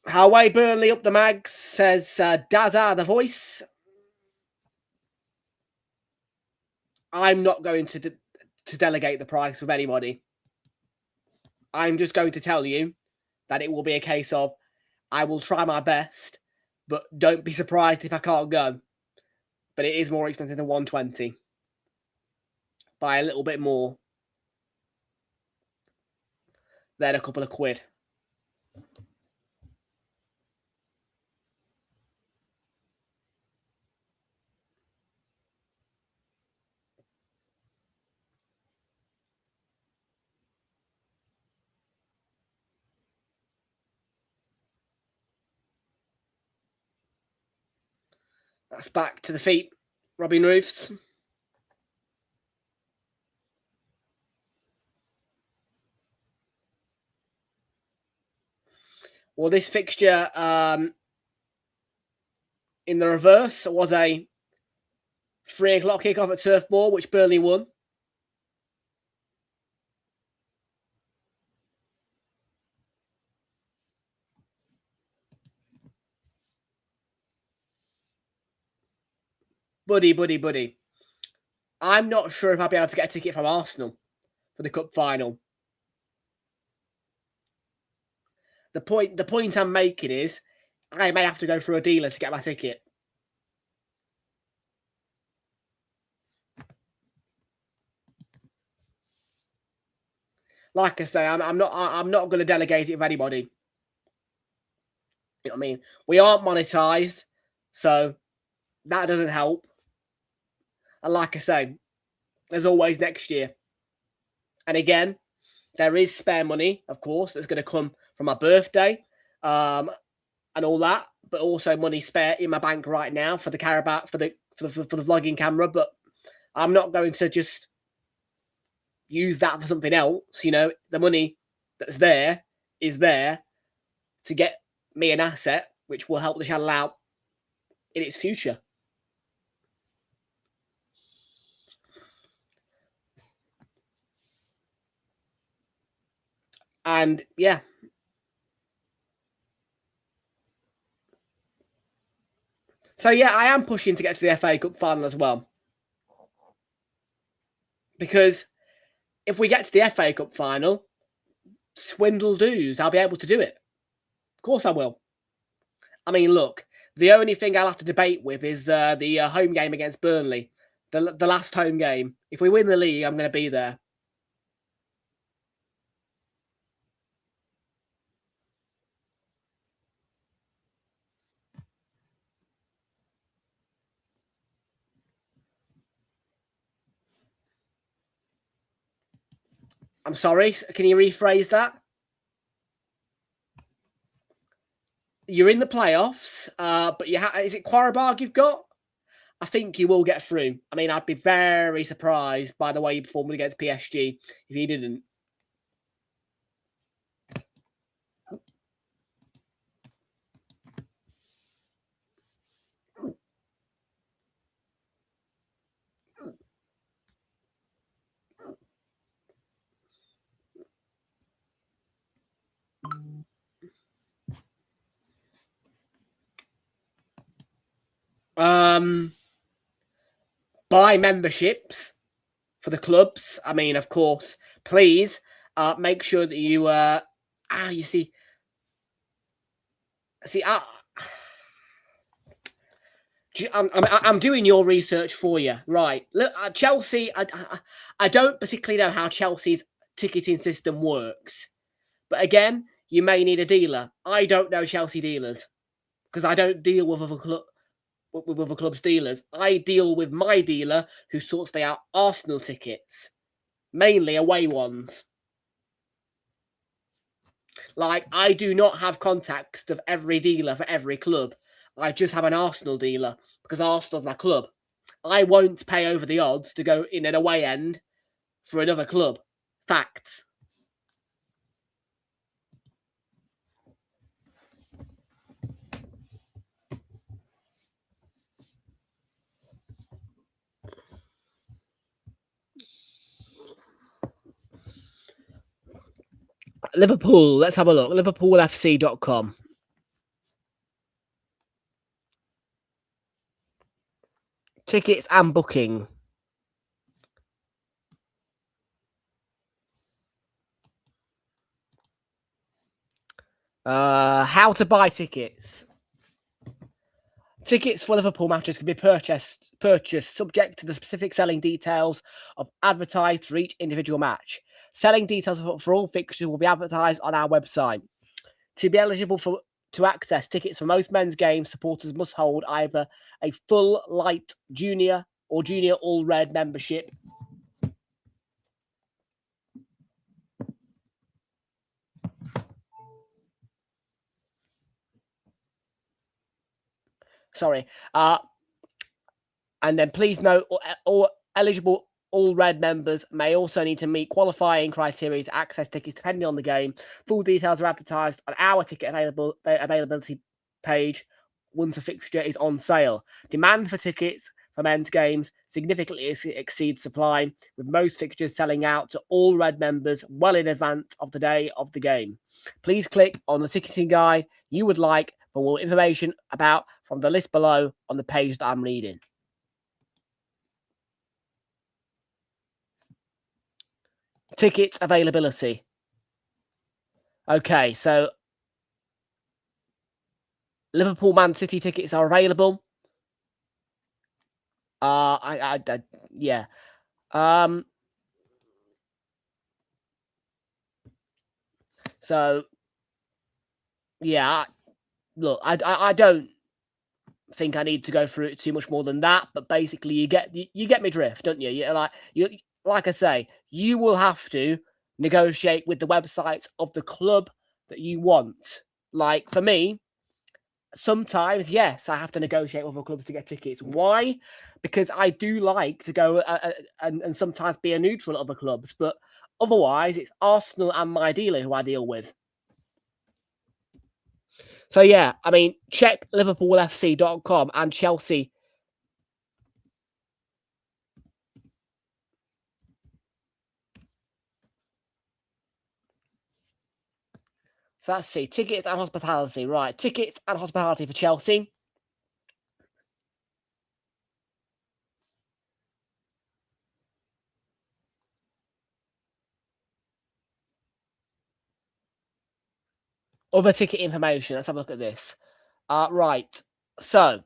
Halfway Burnley up the mags, says Dazza the voice. I'm not going to delegate the price with anybody. I'm just going to tell you that it will be a case of I will try my best, but don't be surprised if I can't go. But it is more expensive than 120 by a little bit more than a couple of quid. That's back to the feet. Robin Roofs. Well, this fixture in the reverse was a 3 o'clock kickoff at Turf Moor, which Burnley won. Buddy. I'm not sure if I'll be able to get a ticket from Arsenal for the cup final. The point I'm making is I may have to go through a dealer to get my ticket. Like I say, I'm not going to delegate it with anybody. You know what I mean? We aren't monetized, so that doesn't help. And like I say, there's always next year. And again, there is spare money, of course, that's going to come from my birthday and all that, but also money spare in my bank right now for the Carabao for the vlogging camera. But I'm not going to just use that for something else. You know, the money that's there is there to get me an asset which will help the channel out in its future. And yeah. So yeah, I am pushing to get to the FA Cup final as well. Because if we get to the FA Cup final, swindle doos, I'll be able to do it. Of course I will. I mean, look, the only thing I'll have to debate with is the home game against Burnley. The last home game. If we win the league, I'm going to be there. I'm sorry, can you rephrase that? You're in the playoffs, but is it Quarabag you've got? I think you will get through. I mean, I'd be very surprised by the way you performed against PSG if you didn't. Buy memberships for the clubs. I mean, of course, please make sure that you you see, I'm doing your research for you, right? Look, Chelsea. I don't particularly know how Chelsea's ticketing system works, but again, you may need a dealer. I don't know Chelsea dealers because I don't deal with other clubs' dealers. I deal with my dealer who sorts me out Arsenal tickets, mainly away ones. Like, I do not have contacts of every dealer for every club. I just have an Arsenal dealer because Arsenal's my club. I won't pay over the odds to go in an away end for another club. Facts. Liverpool, let's have a look. LiverpoolFC.com. Tickets and booking. How to buy tickets. Tickets for Liverpool matches can be purchased subject to the specific selling details of advertised for each individual match. Selling details for all fixtures will be advertised on our website. To be eligible to access tickets for most men's games, supporters must hold either a full light junior or junior all red membership. Sorry. And then please note, all eligible all red members may also need to meet qualifying criteria to access tickets depending on the game. Full details are advertised on our ticket availability page once a fixture is on sale. Demand for tickets for men's games significantly exceeds supply, with most fixtures selling out to all red members well in advance of the day of the game. Please click on the ticketing guide you would like for more information about from the list below on the page that I'm reading. Tickets availability. Okay, so Liverpool Man City tickets are available. Yeah. So yeah, look, I don't think I need to go through it too much more than that, but basically you get me drift, don't you? Like I say, you will have to negotiate with the websites of the club that you want. Like for me, sometimes, yes, I have to negotiate with other clubs to get tickets. Why? Because I do like to go and sometimes be a neutral at other clubs, but otherwise it's Arsenal and my dealer who I deal with. So yeah, I mean, check LiverpoolFC.com and Chelsea. So let's see, tickets and hospitality. Right, tickets and hospitality for Chelsea. Other ticket information. Let's have a look at this. Right, so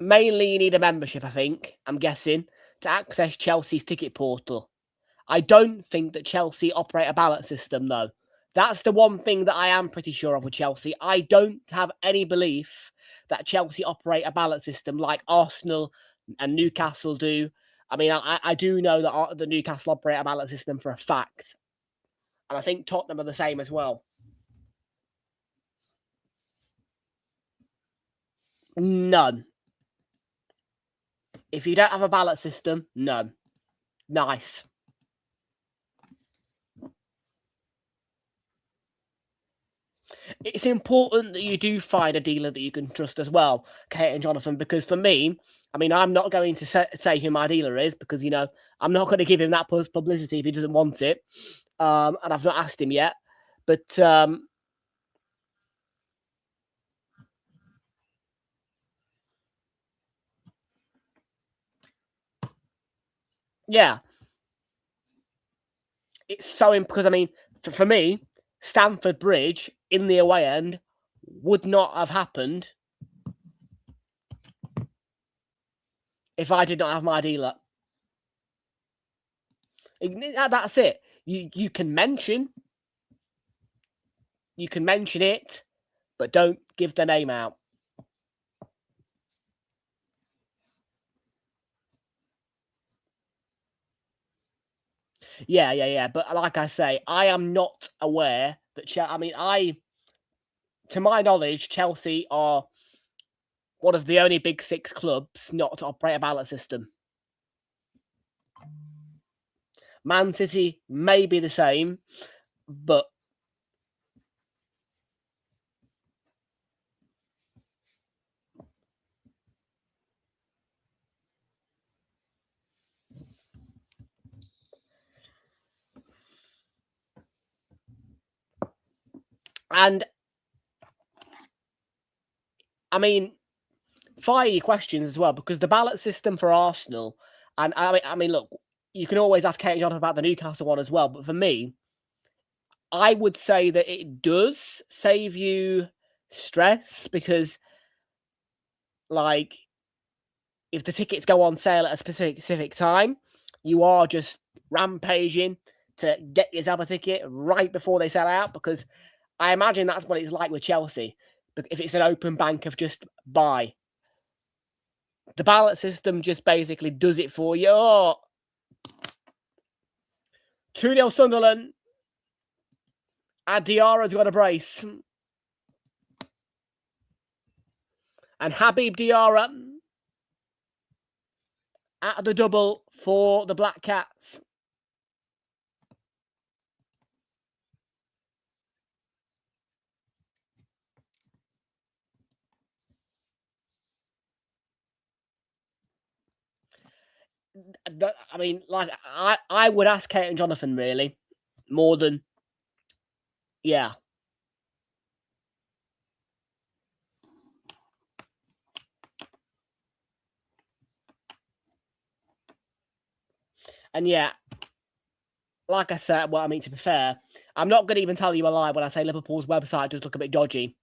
mainly you need a membership, I think, I'm guessing, to access Chelsea's ticket portal. I don't think that Chelsea operate a ballot system, though. That's the one thing that I am pretty sure of with Chelsea. I don't have any belief that Chelsea operate a ballot system like Arsenal and Newcastle do. I mean, I do know that the Newcastle operate a ballot system for a fact. And I think Tottenham are the same as well. None. If you don't have a ballot system, none. Nice. It's important that you do find a dealer that you can trust as well, Kate and Jonathan, because for me, I mean, I'm not going to say who my dealer is because, you know, I'm not going to give him that publicity if he doesn't want it. And I've not asked him yet. But yeah, it's so because, I mean, for me, Stamford Bridge in the away end would not have happened if I did not have my dealer. That's it. You can mention it, but don't give the name out. Yeah. But like I say, I am not aware that I mean, to my knowledge, Chelsea are one of the only big six clubs not to operate a ballot system. Man City may be the same, but and I mean, fire your questions as well, because the ballot system for Arsenal, and I mean, look, you can always ask Kate and Jonathan about the Newcastle one as well, but for me, I would say that it does save you stress because, like, if the tickets go on sale at a specific time, you are just rampaging to get yourself a ticket right before they sell out, because I imagine that's what it's like with Chelsea. If it's an open bank of just buy, the ballot system just basically does it for you. Oh, 2-0 Sunderland. And Diarra's got a brace. And Habib Diarra at the double for the Black Cats. I mean, like, I would ask Kate and Jonathan, really, more than, yeah. And yeah, like I said, well, I mean, to be fair, I'm not going to even tell you a lie when I say Liverpool's website does look a bit dodgy.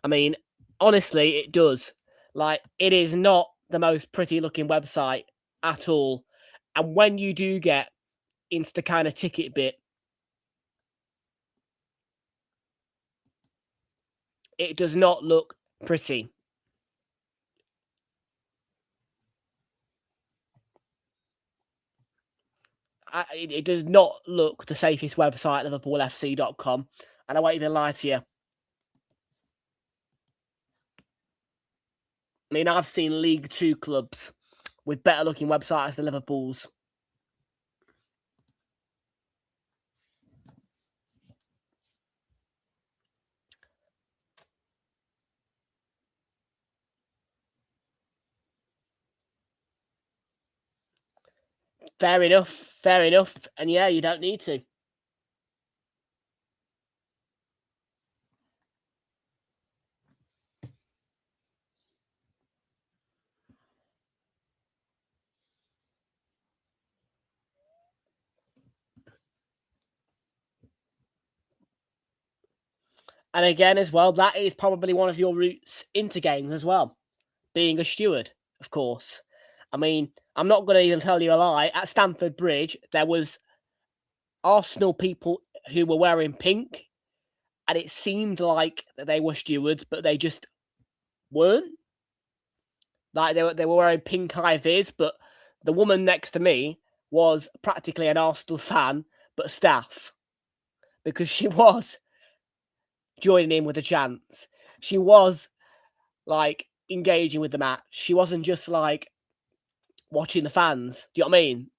I mean, honestly, it does. Like, it is not the most pretty looking website at all. And when you do get into the kind of ticket bit, it does not look pretty. It does not look the safest website, LiverpoolFC.com. And I won't even lie to you. I mean, I've seen League 2 clubs with better looking websites than Liverpool's. Fair enough. And yeah, you don't need to. And again, as well, that is probably one of your routes into games as well. Being a steward, of course. I mean, I'm not going to even tell you a lie. At Stamford Bridge, there was Arsenal people who were wearing pink, and it seemed like they were stewards, but they just weren't. Like, they were wearing pink high vis, but the woman next to me was practically an Arsenal fan, but staff, because she was joining in with the chants. She was, like, engaging with the match. She wasn't just, like, watching the fans. Do you know what I mean?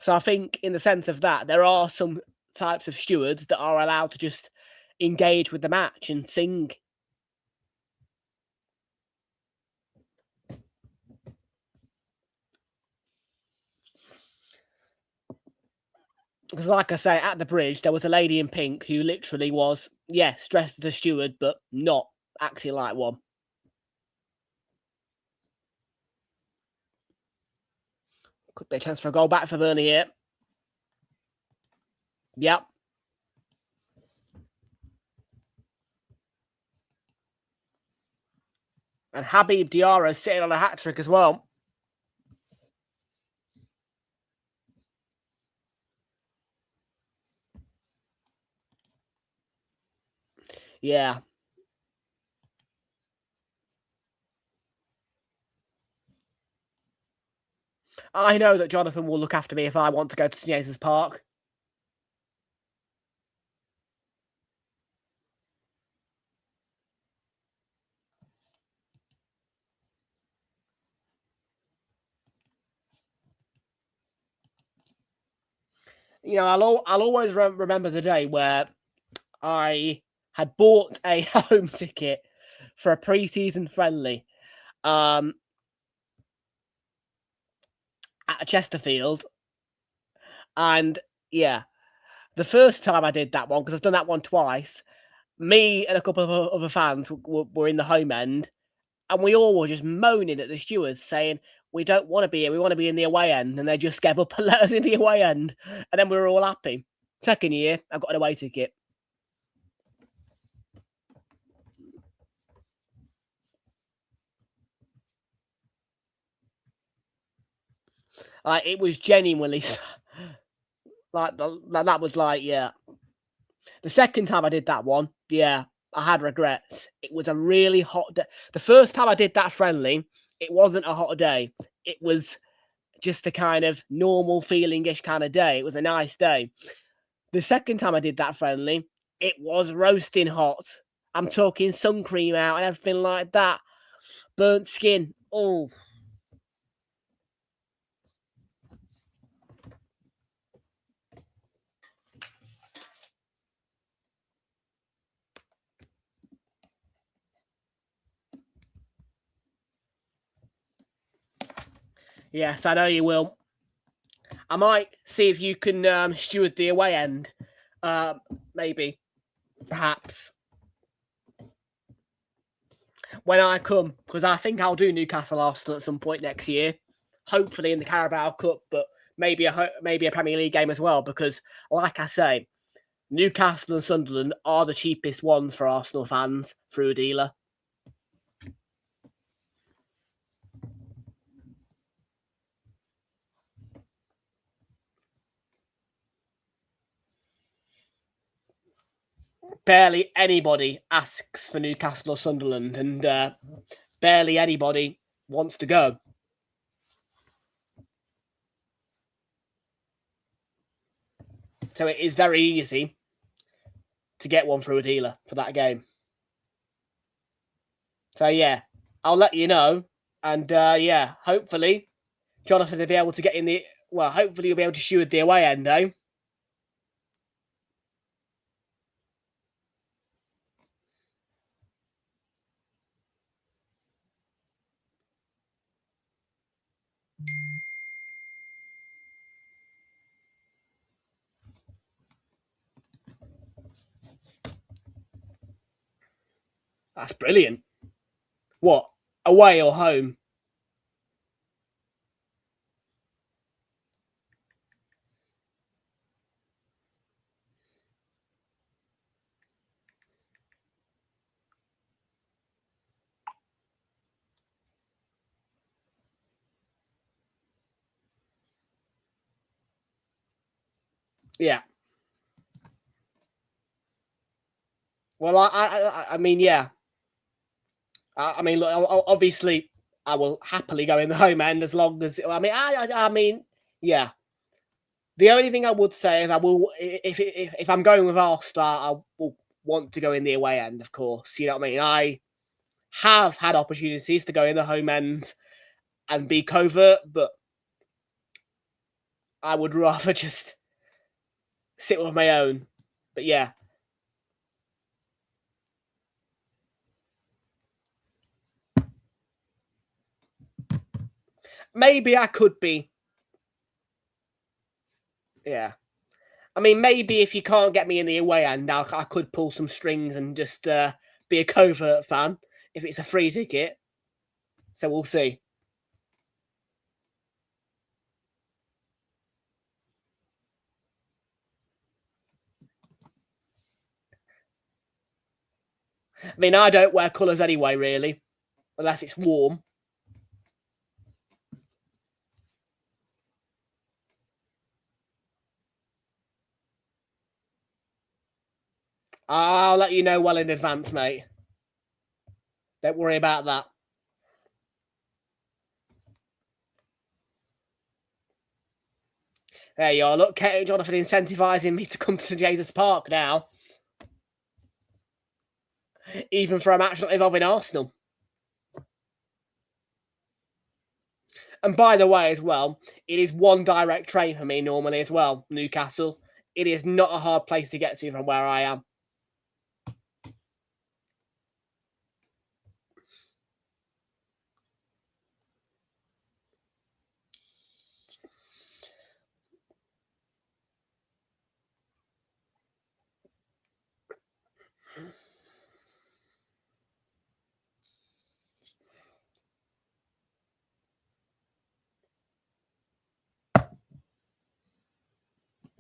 So I think in the sense of that, there are some types of stewards that are allowed to just engage with the match and sing. Because, like I say, at the bridge, there was a lady in pink who literally was, yes, dressed as a steward, but not acting like one. Could be a chance for a goal back for Burnley here. Yep. And Habib Diarra is sitting on a hat-trick as well. Yeah. I know that Jonathan will look after me if I want to go to St James's Park. You know, I'll always remember the day where I had bought a home ticket for a pre-season friendly at Chesterfield. And yeah, the first time I did that one, because I've done that one twice, me and a couple of other fans were in the home end, and we all were just moaning at the stewards saying, we don't want to be here, we want to be in the away end. And they just gave up and let us in the away end. And then we were all happy. Second year, I got an away ticket. It was genuinely like that was like, yeah. The second time I did that one, yeah, I had regrets. It was a really hot day. The first time I did that friendly, it wasn't a hot day. It was just a kind of normal feeling-ish kind of day. It was a nice day. The second time I did that friendly, it was roasting hot. I'm talking sun cream out and everything like that. Burnt skin. Oh. Yes, I know you will. I might see if you can steward the away end. Maybe. Perhaps. When I come, because I think I'll do Newcastle Arsenal at some point next year. Hopefully in the Carabao Cup, but maybe a Premier League game as well. Because, like I say, Newcastle and Sunderland are the cheapest ones for Arsenal fans through a dealer. Barely anybody asks for Newcastle or Sunderland, and barely anybody wants to go. So it is very easy to get one through a dealer for that game. So yeah, I'll let you know, and yeah, hopefully Jonathan will be able to get in the. Well, hopefully you'll be able to steward the away end, though. That's brilliant. What? Away or home? Yeah. Well, I mean, yeah. I mean, look, obviously, I will happily go in the home end as long as. I mean, yeah. The only thing I would say is I will, if I'm going with Arsenal, I will want to go in the away end, of course. You know what I mean? I have had opportunities to go in the home end and be covert, but I would rather just sit with my own. But yeah. Maybe I could be. Yeah. I mean, maybe if you can't get me in the away end, I could pull some strings and just be a covert fan if it's a free ticket. So we'll see. I mean, I don't wear colours anyway, really, unless it's warm. I'll let you know well in advance, mate. Don't worry about that. There you are. Look, Kate and Jonathan incentivising me to come to St Jesus Park now. Even for a match not involving Arsenal. And by the way, as well, it is one direct train for me normally as well, Newcastle. It is not a hard place to get to from where I am.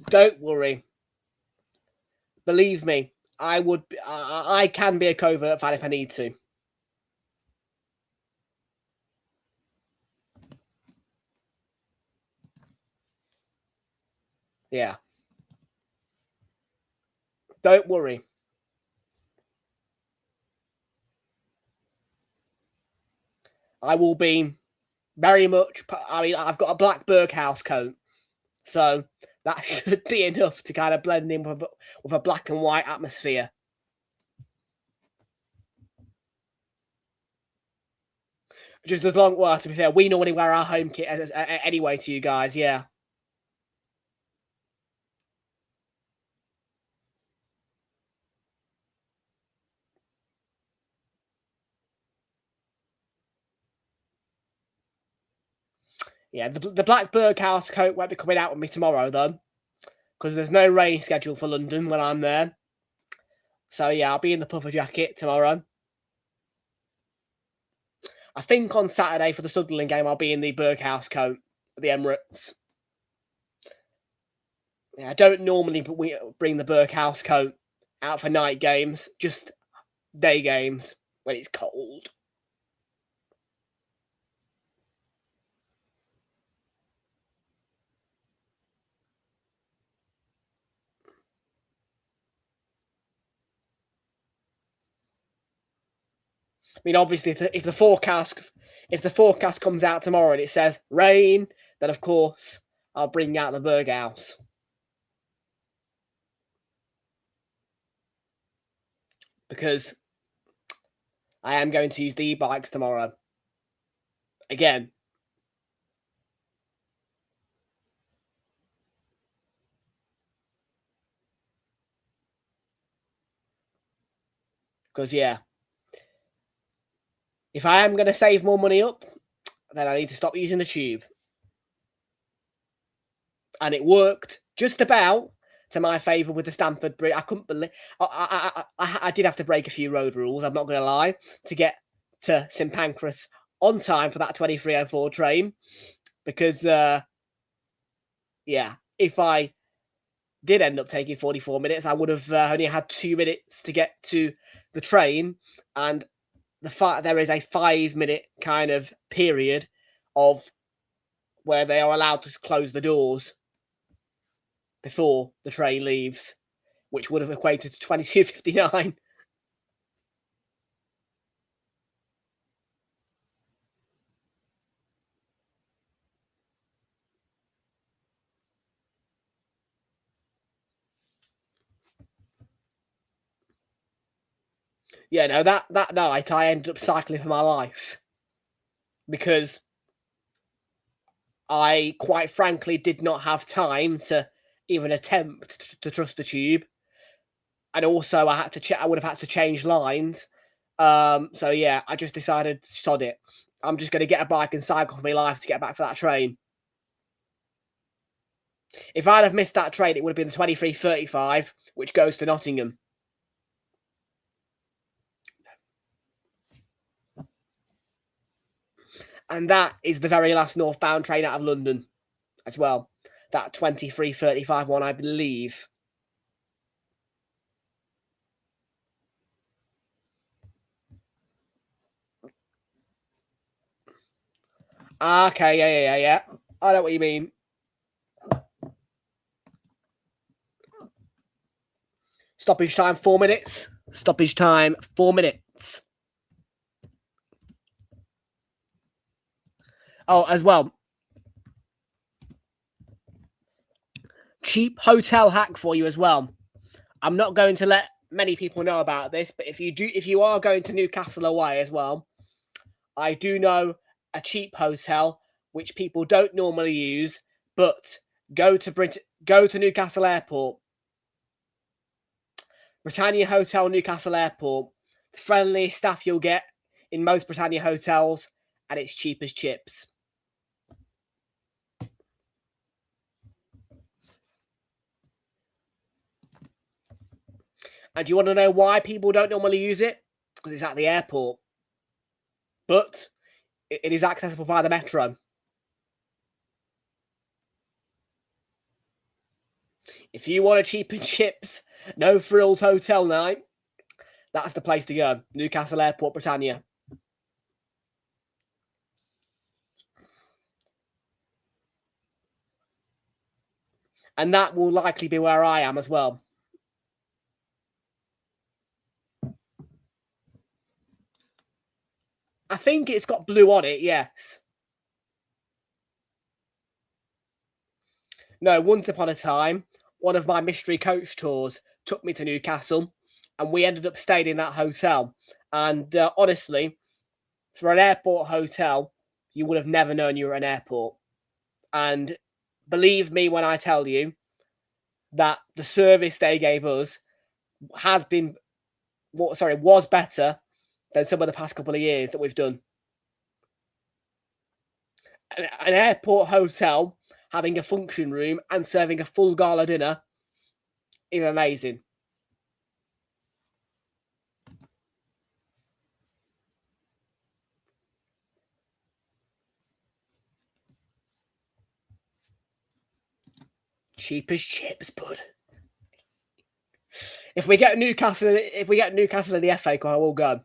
Don't worry. Believe me, I can be a covert fan if I need to. Yeah. Don't worry. I will be very much. I mean, I've got a black Berghaus coat, so that should be enough to kind of blend in with a black and white atmosphere. Just as long, well, to be fair, we normally wear our home kit anyway to you guys, yeah. Yeah, the black Berghaus coat won't be coming out with me tomorrow, though, because there's no rain scheduled for London when I'm there. So, yeah, I'll be in the puffer jacket tomorrow. I think on Saturday for the Sunderland game, I'll be in the Berghaus coat at the Emirates. Yeah, I don't normally bring the Berghaus coat out for night games, just day games when it's cold. I mean, obviously, if the forecast comes out tomorrow and it says rain, then of course I'll bring out the Berghaus. Because I am going to use the e-bikes tomorrow. Again. Because, yeah. If I am going to save more money up, then I need to stop using the tube. And it worked just about to my favour with the Stamford Bridge. I couldn't believe... I did have to break a few road rules, I'm not going to lie, to get to St Pancras on time for that 23:04 train. Because, yeah, if I did end up taking 44 minutes, I would have only had 2 minutes to get to the train. And there is a 5-minute kind of period of where they are allowed to close the doors before the train leaves, which would have equated to 22:59. Yeah, no, that night I ended up cycling for my life because I quite frankly did not have time to even attempt to trust the tube, and also I would have had to change lines. So yeah, I just decided, sod it. I'm just going to get a bike and cycle for my life to get back for that train. If I'd have missed that trade, it would have been the 23.35, which goes to Nottingham. And that is the very last northbound train out of London as well. That 23.35 one, I believe. Okay, yeah. I know what you mean. Stoppage time, 4 minutes. Stoppage time, 4 minutes. Oh, as well. Cheap hotel hack for you as well. I'm not going to let many people know about this, but if you are going to Newcastle away as well, I do know a cheap hotel which people don't normally use, but go to Newcastle Airport. Britannia Hotel, Newcastle Airport. The friendliest staff you'll get in most Britannia hotels, and it's cheap as chips. And do you want to know why people don't normally use it? Because it's at the airport. But it is accessible via the metro. If you want a cheap and chips, no frills hotel night, that's the place to go. Newcastle Airport, Britannia. And that will likely be where I am as well. I think it's got blue on it, yes. No, once upon a time, one of my mystery coach tours took me to Newcastle, and we ended up staying in that hotel. And honestly, for an airport hotel, you would have never known you were at an airport. And believe me when I tell you that the service they gave us was better than some of the past couple of years that we've done. An airport hotel having a function room and serving a full gala dinner is amazing. Cheap as chips, bud. If we get Newcastle in the FA Cup, I will go.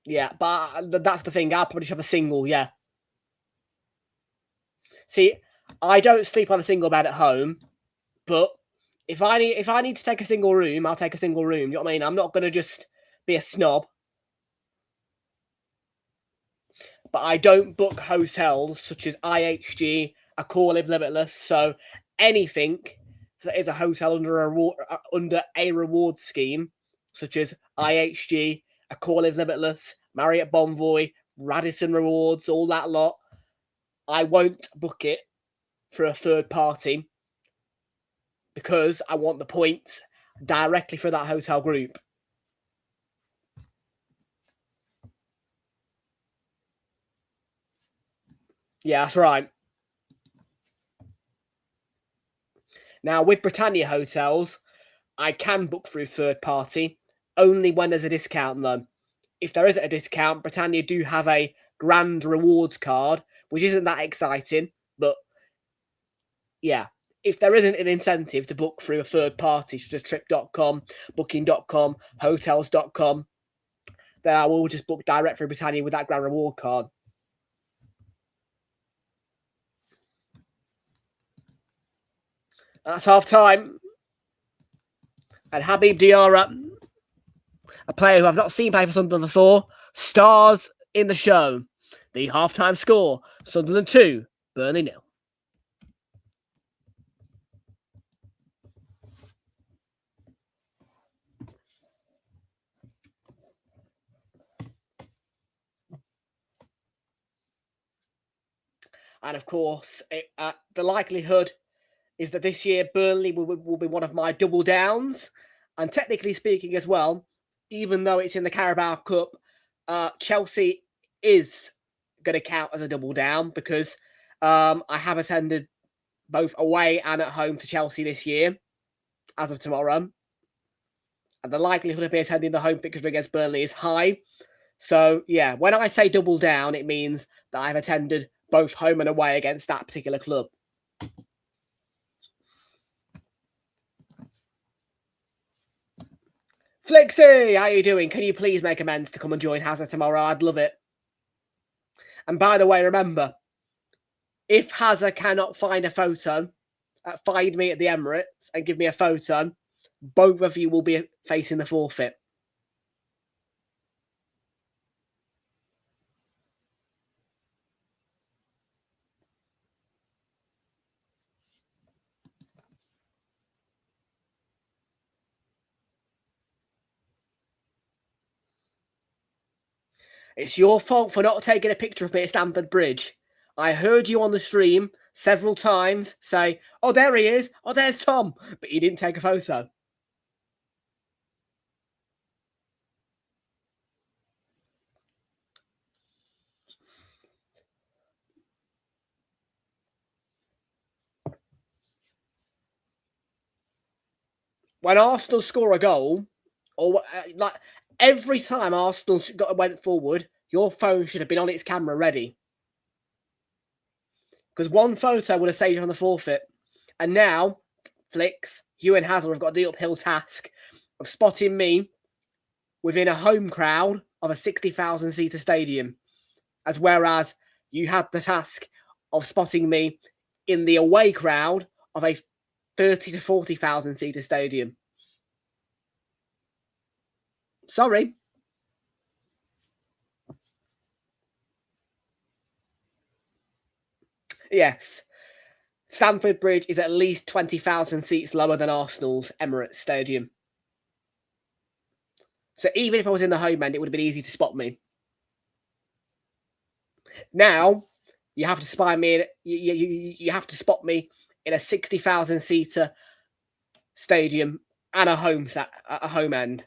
Yeah, but that's the thing. I'll probably have a single, yeah. See, I don't sleep on a single bed at home, but if I need to take a single room, I'll take a single room. You know what I mean? I'm not going to just be a snob. But I don't book hotels such as IHG, Accor Live Limitless. So anything that is a hotel under a reward scheme, such as IHG, Accor Live Limitless, Marriott Bonvoy, Radisson Rewards, all that lot, I won't book it for a third party because I want the points directly for that hotel group. Yeah, that's right. Now, with Britannia hotels, I can book through third party only when there's a discount, though. If there isn't a discount, Britannia do have a grand rewards card, which isn't that exciting, but yeah, if there isn't an incentive to book through a third party, such as trip.com, booking.com, hotels.com, then I will just book direct through Britannia with that grand reward card. That's half time. And Habib Diarra, a player who I've not seen play for Sunderland before, stars in the show. The half-time score, Sunderland 2, Burnley 0. And of course, the likelihood is that this year Burnley will be one of my double downs. And technically speaking as well, even though it's in the Carabao Cup, Chelsea is going to count as a double down because I have attended both away and at home to Chelsea this year, as of tomorrow. And the likelihood of me attending the home fixture against Burnley is high. So, yeah, when I say double down, it means that I've attended both home and away against that particular club. Flixie, how are you doing? Can you please make amends to come and join Hazard tomorrow? I'd love it. And by the way, remember, if Hazard cannot find a photo, find me at the Emirates and give me a photo, both of you will be facing the forfeit. It's your fault for not taking a picture of me at Stamford Bridge. I heard you on the stream several times say, oh, there he is. Oh, there's Tom. But you didn't take a photo. When Arsenal score a goal, or like every time Arsenal went forward, your phone should have been on its camera ready. Because one photo would have saved you from the forfeit. And now, Flicks, you and Hazard have got the uphill task of spotting me within a home crowd of a 60,000-seater stadium. As whereas you had the task of spotting me in the away crowd of a 30 to 40,000-seater stadium. Sorry. Yes. Stamford Bridge is at least 20,000 seats lower than Arsenal's Emirates Stadium. So even if I was in the home end, it would have been easy to spot me. Now, you have to spy me. You have to spot me in a 60,000-seater stadium and a home end.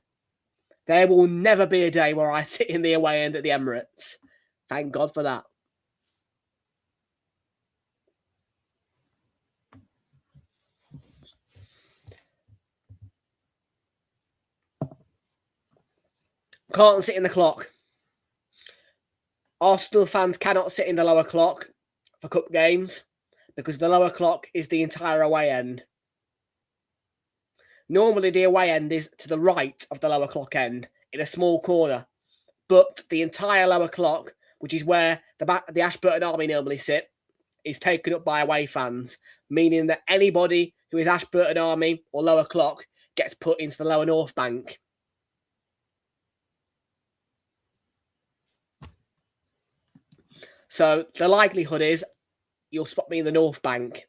There will never be a day where I sit in the away end at the Emirates. Thank God for that. Can't sit in the clock. Arsenal fans cannot sit in the lower clock for cup games because the lower clock is the entire away end. Normally, the away end is to the right of the lower clock end in a small corner, but the entire lower clock, which is where the Ashburton Army normally sit, is taken up by away fans, meaning that anybody who is Ashburton Army or lower clock gets put into the lower North Bank. So the likelihood is you'll spot me in the North Bank.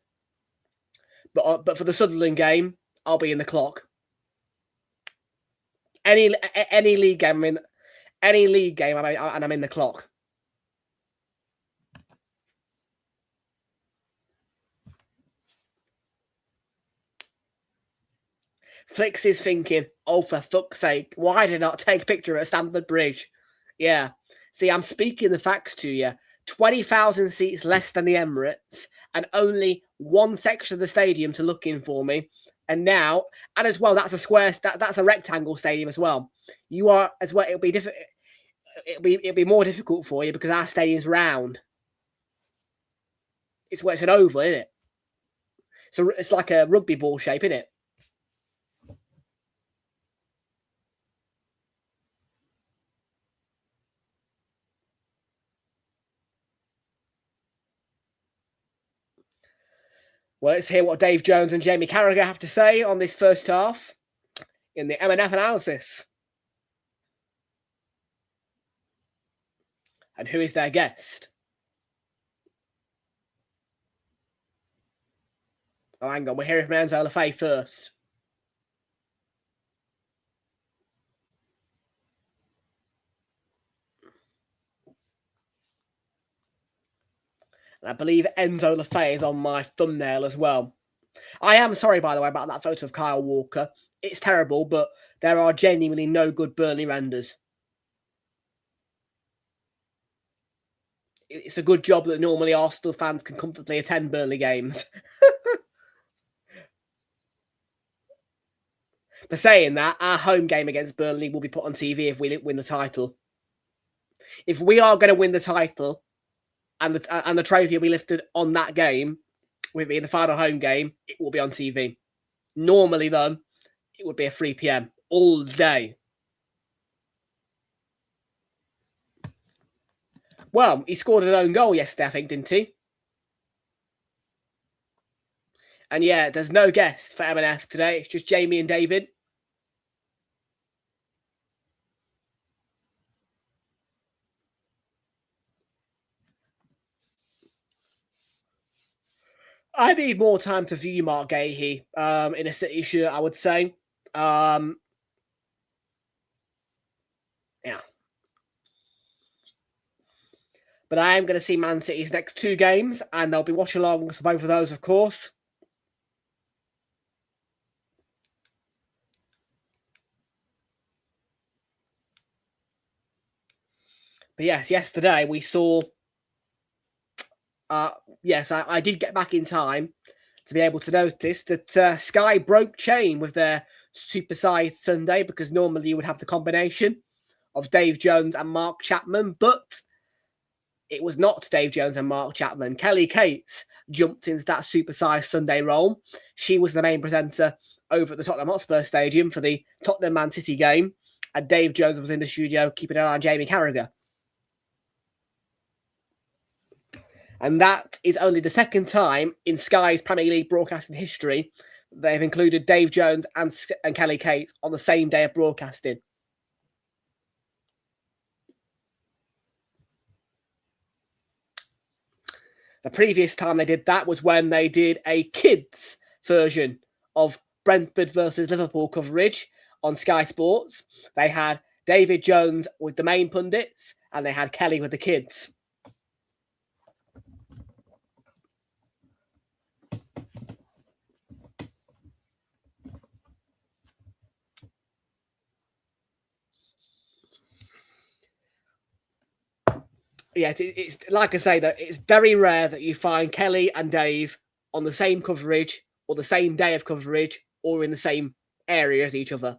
But for the Sunderland game, I'll be in the clock. Any league game, and I'm in the clock. Flix is thinking, oh, for fuck's sake, why did I not take a picture at Stamford Bridge? Yeah. See, I'm speaking the facts to you. 20,000 seats less than the Emirates and only one section of the stadium to look in for me. And now, and as well, that's a square, that's a rectangle stadium as well. You are, as well, it'll be different. It'll be more difficult for you because our stadium's round. It's an oval, isn't it? So it's like a rugby ball shape, isn't it? Well, let's hear what Dave Jones and Jamie Carragher have to say on this first half in the M&F analysis. And who is their guest? Oh, hang on. We're hearing from Enzo Lafay first. And I believe Enzo Lafay is on my thumbnail as well. I am sorry, by the way, about that photo of Kyle Walker. It's terrible, but there are genuinely no good Burnley renders. It's a good job that normally Arsenal fans can comfortably attend Burnley games. For saying that, our home game against Burnley will be put on TV if we win the title. If we are going to win the title and the trophy will be lifted on that game, with it in the final home game, it will be on TV. Normally, though, it would be a 3 p.m. all day. Well, he scored an own goal yesterday, I think, didn't he? And yeah, there's no guest for M&F today. It's just Jamie and David. I need more time to view Mark Gahey in a City shirt, I would say. Yeah. But I am going to see Man City's next 2 games, and there'll be watch-alongs for both of those, of course. But yes, yesterday we saw... yes, I did get back in time to be able to notice that Sky broke chain with their supersized Sunday, because normally you would have the combination of Dave Jones and Mark Chapman, but it was not Dave Jones and Mark Chapman. Kelly Cates jumped into that supersized Sunday role. She was the main presenter over at the Tottenham Hotspur Stadium for the Tottenham Man City game, and Dave Jones was in the studio keeping an eye on Jamie Carragher. And that is only the second time in Sky's Premier League broadcasting history they've included Dave Jones and Kelly Cates on the same day of broadcasting. The previous time they did that was when they did a kids version of Brentford versus Liverpool coverage on Sky Sports. They had David Jones with the main pundits, and they had Kelly with the kids. Yes, it's like I say, that it's very rare that you find Kelly and Dave on the same coverage or the same day of coverage or in the same area as each other.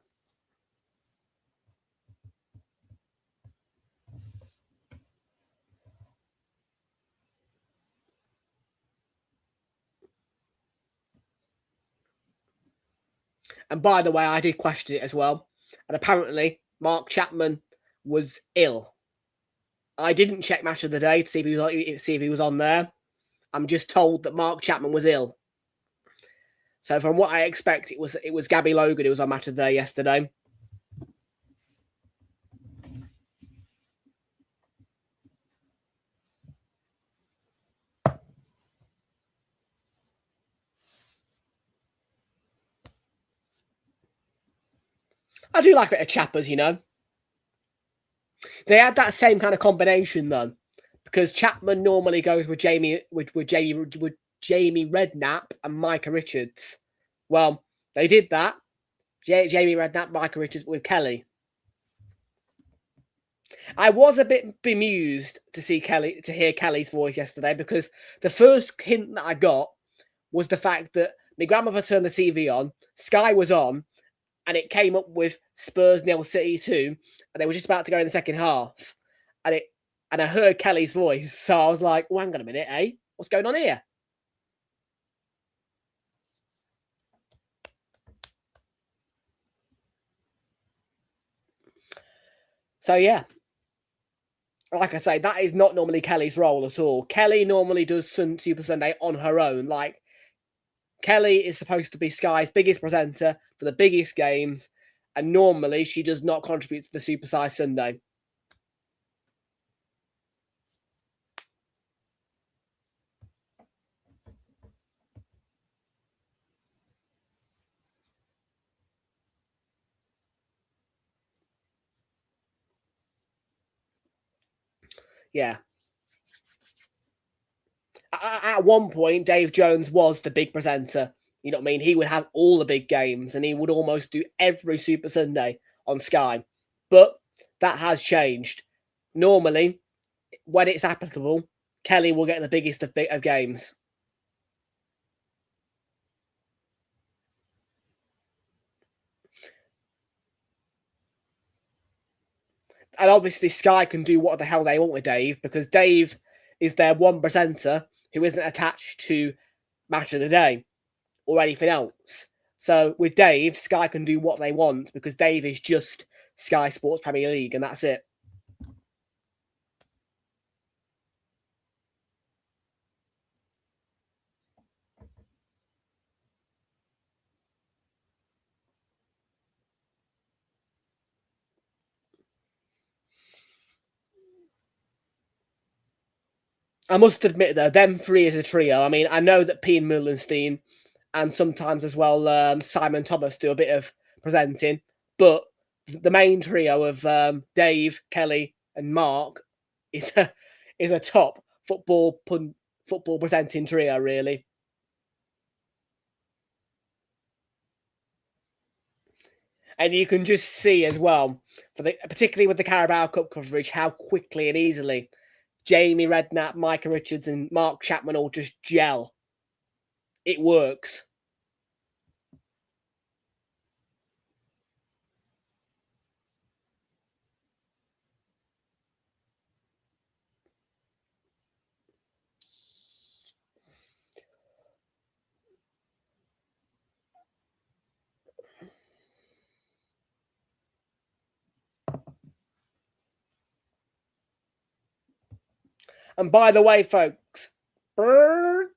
And by the way, I did question it as well. And apparently, Mark Chapman was ill. I didn't check Match of the Day to see if he was on there. I'm just told that Mark Chapman was ill. So from what I expect, it was Gabby Logan who was on Match of the Day yesterday. I do like a bit of Chappers, you know. They had that same kind of combination though, because Chapman normally goes with Jamie Redknapp and Micah Richards. Well, they did that. Jamie Redknapp, Micah Richards with Kelly. I was a bit bemused to hear Kelly's voice yesterday, because the first hint that I got was the fact that my grandmother turned the TV on, Sky was on, and it came up with Spurs 0 City 2, and they were just about to go in the second half. And I heard Kelly's voice, so I was like, oh, hang on a minute, eh? What's going on here? So, yeah. Like I say, that is not normally Kelly's role at all. Kelly normally does Super Sunday on her own. Like, Kelly is supposed to be Sky's biggest presenter for the biggest games, and normally she does not contribute to the Supersized Sunday. Yeah. At one point, Dave Jones was the big presenter. You know what I mean? He would have all the big games and he would almost do every Super Sunday on Sky. But that has changed. Normally, when it's applicable, Kelly will get the biggest of games. And obviously, Sky can do what the hell they want with Dave because Dave is their one presenter who isn't attached to Match of the Day or anything else. So with Dave, Sky can do what they want because Dave is just Sky Sports Premier League and that's it. I must admit, though, them three as a trio. I mean, I know that P and Mullenstein and sometimes as well Simon Thomas do a bit of presenting, but the main trio of Dave, Kelly, and Mark is a top football presenting trio, really. And you can just see as well, particularly with the Carabao Cup coverage, how quickly and easily Jamie Redknapp, Micah Richards, and Mark Chapman all just gel. It works. And by the way, folks, the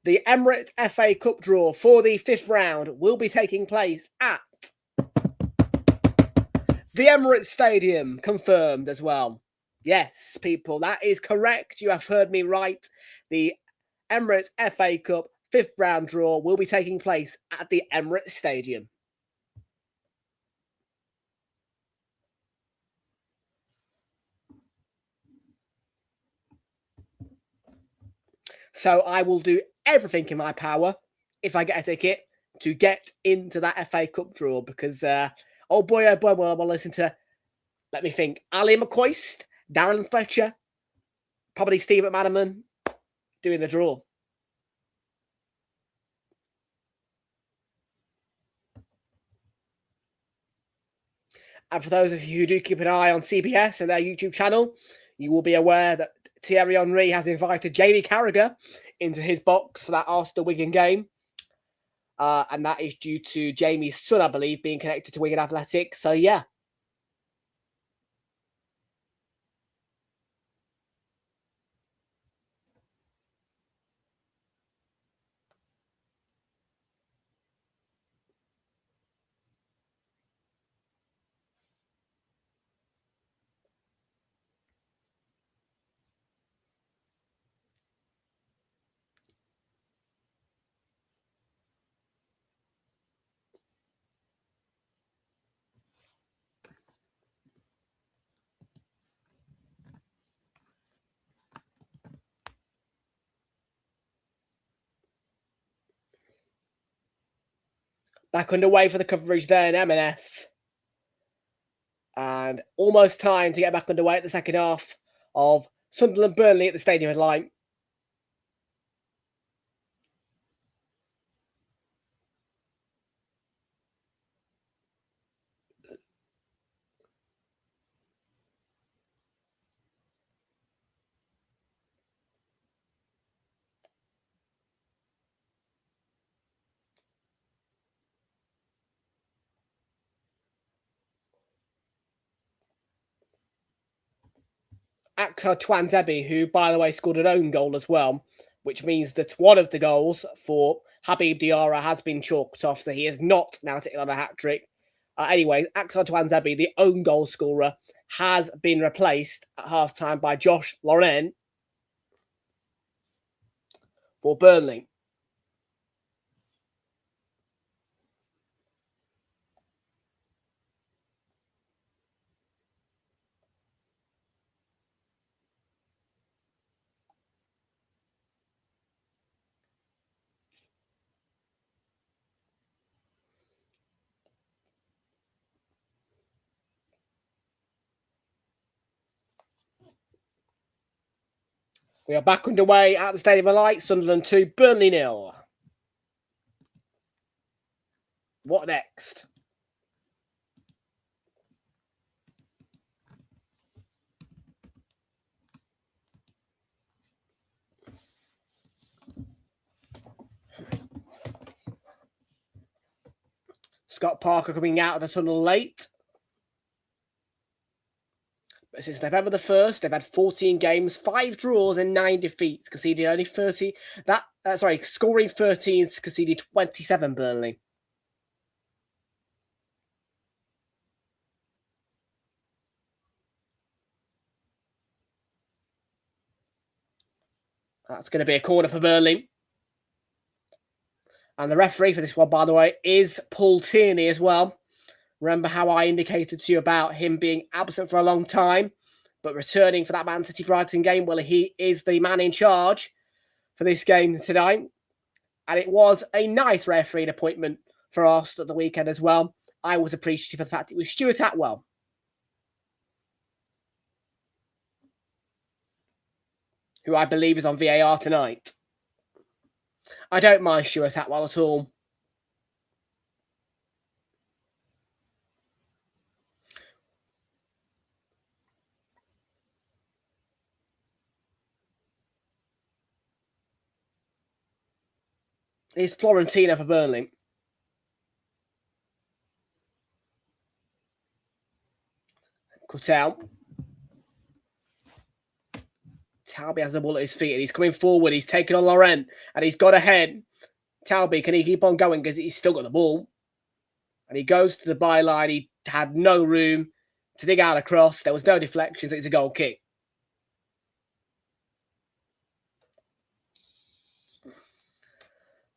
Emirates FA Cup draw for the 5th round will be taking place at the Emirates Stadium, confirmed as well. Yes, people, that is correct. You have heard me right. The Emirates FA Cup 5th round draw will be taking place at the Emirates Stadium. So I will do everything in my power, if I get a ticket, to get into that FA Cup draw because, oh boy, well, I'll listen to, let me think, Ali McCoist, Darren Fletcher, probably Steve McManaman doing the draw. And for those of you who do keep an eye on CBS and their YouTube channel, you will be aware that Thierry Henry has invited Jamie Carragher into his box for that Arsenal-Wigan game. And that is due to Jamie's son, I believe, being connected to Wigan Athletic. So, yeah. Back underway for the coverage there in M&F. And almost time to get back underway at the second half of Sunderland Burnley at the Stadium of Light. Axel Twanzebe, who, by the way, scored an own goal as well, which means that one of the goals for Habib Diarra has been chalked off, so he is not now sitting on a hat-trick. Anyway, Axel Twanzebe, the own goal scorer, has been replaced at half-time by Josh Laurent for Burnley. We are back underway at the Stadium of Light. Sunderland 2, Burnley 0. What next? Scott Parker coming out of the tunnel late. But since November the 1st, they've had 14 games, 5 draws and 9 defeats, conceded only 30. Scoring 13, conceded 27, Burnley. That's going to be a corner for Burnley. And the referee for this one, by the way, is Paul Tierney as well. Remember how I indicated to you about him being absent for a long time, but returning for that Man City Brighton game? Well, he is the man in charge for this game tonight. And it was a nice refereeing appointment for us at the weekend as well. I was appreciative of the fact it was Stuart Atwell. Who I believe is on VAR tonight. I don't mind Stuart Atwell at all. It's Florentina for Burnley. Cut out. Talby has the ball at his feet and he's coming forward. He's taking on Laurent and he's got ahead. Talby, can he keep on going because he's still got the ball? And he goes to the byline. He had no room to dig out a cross. There was no deflection, so it's a goal kick.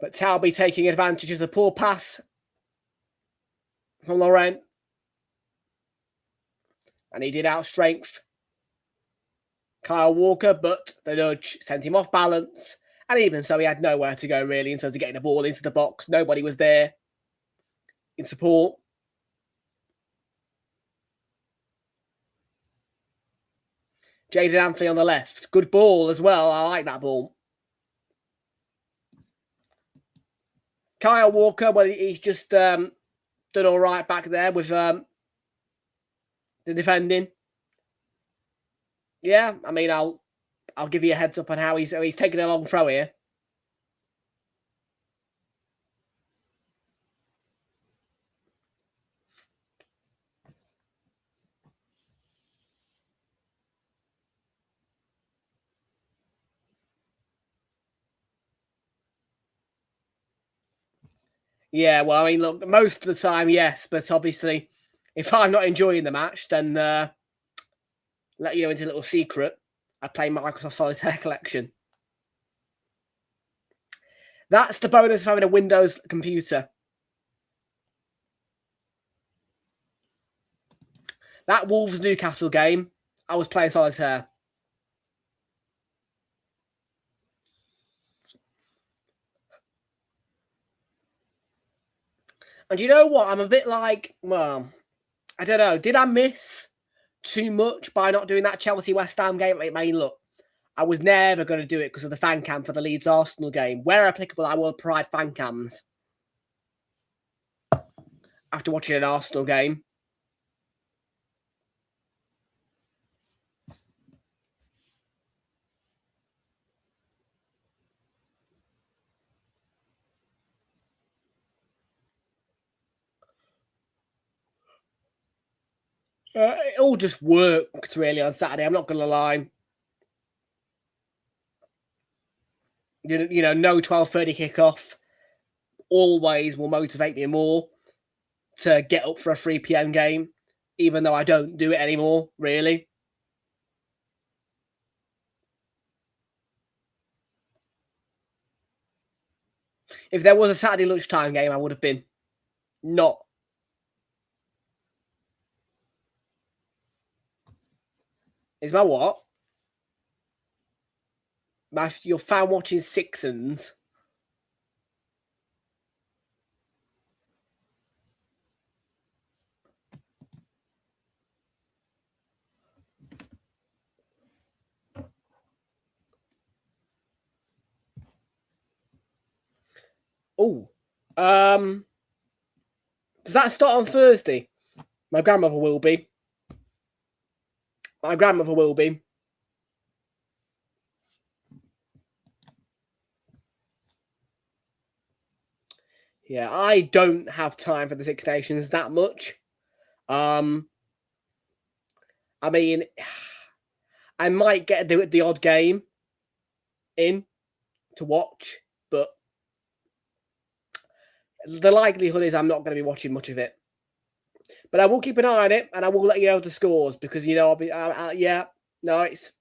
But Talby taking advantage of the poor pass from Laurent. And he did outstrength Kyle Walker, but the nudge sent him off balance. And even so, he had nowhere to go, really, in terms of getting the ball into the box. Nobody was there in support. Jaden Anthony on the left. Good ball as well. I like that ball. Kyle Walker, well, he's just done all right back there with the defending. Yeah, I mean, I'll give you a heads up on how he's taking a long throw here. Yeah, well, I mean, look, most of the time, yes, but obviously, if I'm not enjoying the match, then let you know into a little secret. I play Microsoft Solitaire Collection. That's the bonus of having a Windows computer. That Wolves-Newcastle game, I was playing Solitaire. And you know what? I'm a bit like, well, I don't know. Did I miss too much by not doing that Chelsea-West Ham game? I mean, look, I was never going to do it because of the fan cam for the Leeds-Arsenal game. Where applicable, I will provide fan cams after watching an Arsenal game. It all just worked, really, on Saturday. I'm not going to lie. You know, no 12:30 kickoff always will motivate me more to get up for a 3 p.m. game, even though I don't do it anymore, really. If there was a Saturday lunchtime game, I would have been not. Is my what? You're fan watching Sixons. Oh, does that start on Thursday? My grandmother will be. My grandmother will be. Yeah, I don't have time for the Six Nations that much. I mean, I might get the odd game in to watch, but the likelihood is I'm not going to be watching much of it. But I will keep an eye on it, and I will let you know the scores because I'll be yeah, no, it's.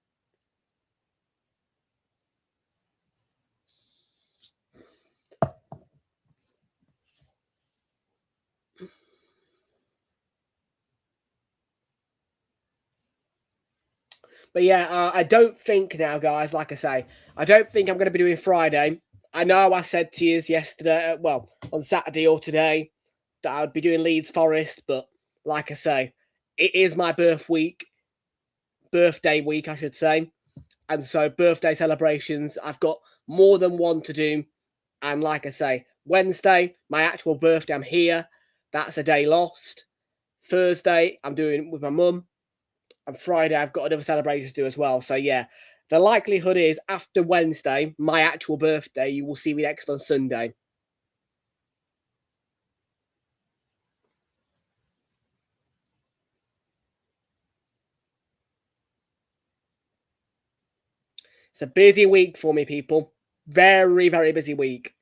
But yeah, I don't think now, guys. Like I say, I don't think I'm going to be doing Friday. I know I said to you yesterday, well, on Saturday or today, that I would be doing Leeds Forest, but like I say, it is my birthday week, I should say. And so birthday celebrations, I've got more than one to do. And like I say, Wednesday, my actual birthday, I'm here. That's a day lost. Thursday, I'm doing with my mum. And Friday, I've got another celebration to do as well. So yeah, the likelihood is after Wednesday, my actual birthday, you will see me next on Sunday. It's a busy week for me, people. Very, very busy week.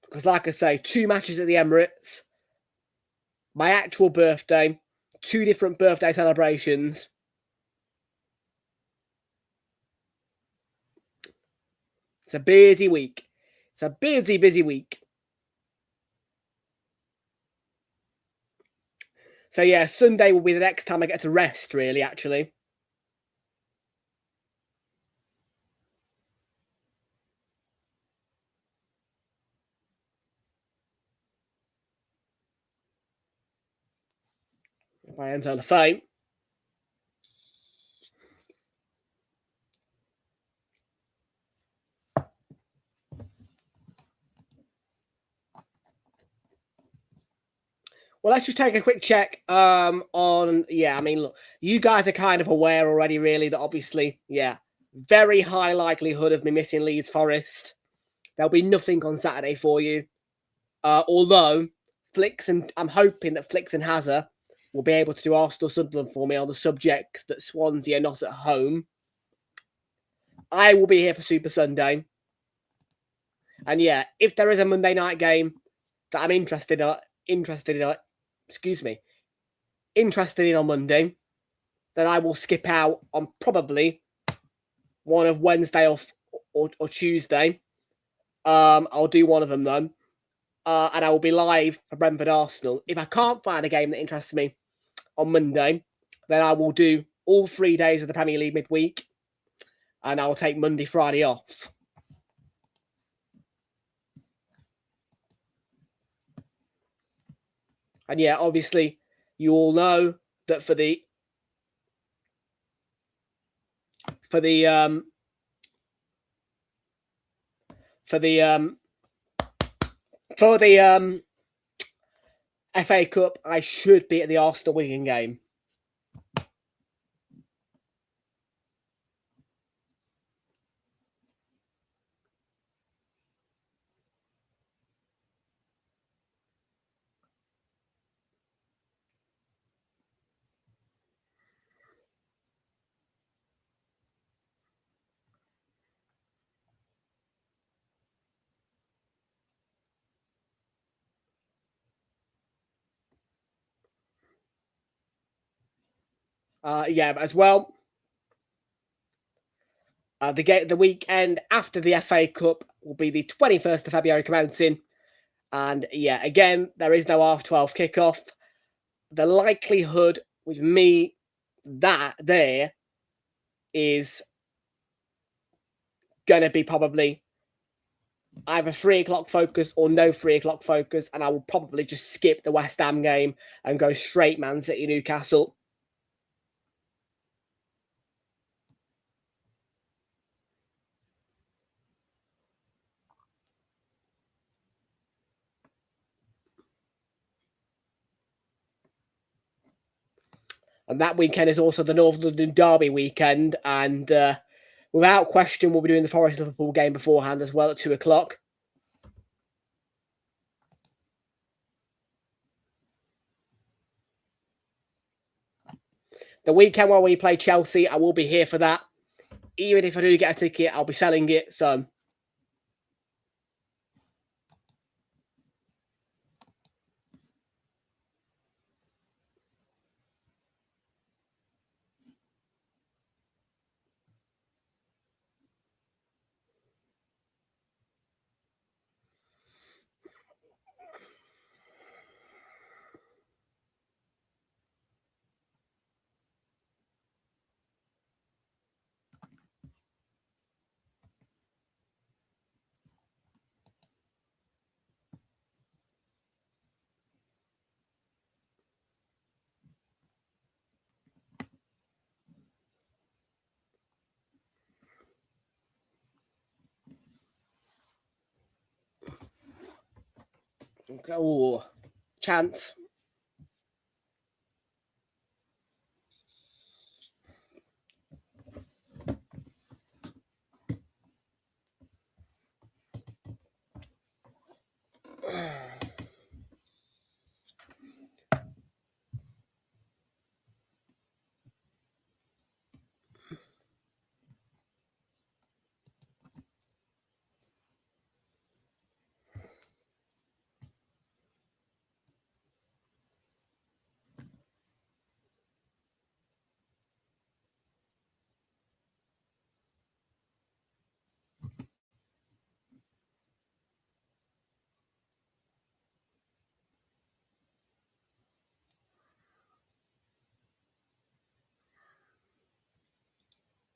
Because like I say, 2 matches at the Emirates, my actual birthday, 2 different birthday celebrations. It's a busy week. It's a busy, busy week. So yeah, Sunday will be the next time I get to rest, really, actually. If I enter the phone. Well, let's just take a quick check on, yeah, I mean, look, you guys are kind of aware already, really, that obviously, yeah, very high likelihood of me missing Leeds Forest. There'll be nothing on Saturday for you. Although, I'm hoping that Flicks and Hazard will be able to do Arsenal Sunderland for me on the subject that Swansea are not at home. I will be here for Super Sunday. And yeah, if there is a Monday night game that I'm interested in on Monday, then I will skip out on probably one of Wednesday or Tuesday. I'll do one of them then. And I will be live for Brentford Arsenal. If I can't find a game that interests me on Monday, then I will do all 3 days of the Premier League midweek. And I will take Monday, Friday off. And yeah, obviously, you all know that for the FA Cup, I should be at the Arsenal Wigan game. Yeah, as well. The weekend after the FA Cup will be the 21st of February commencing. And yeah, again, there is no half-12 kickoff. The likelihood with me that there is going to be probably either 3 o'clock focus or no 3 o'clock focus. And I will probably just skip the West Ham game and go straight Man City Newcastle. And that weekend is also the North London Derby weekend. And without question, we'll be doing the Forest Liverpool game beforehand as well at 2 o'clock. The weekend where we play Chelsea, I will be here for that. Even if I do get a ticket, I'll be selling it. So oh, chance.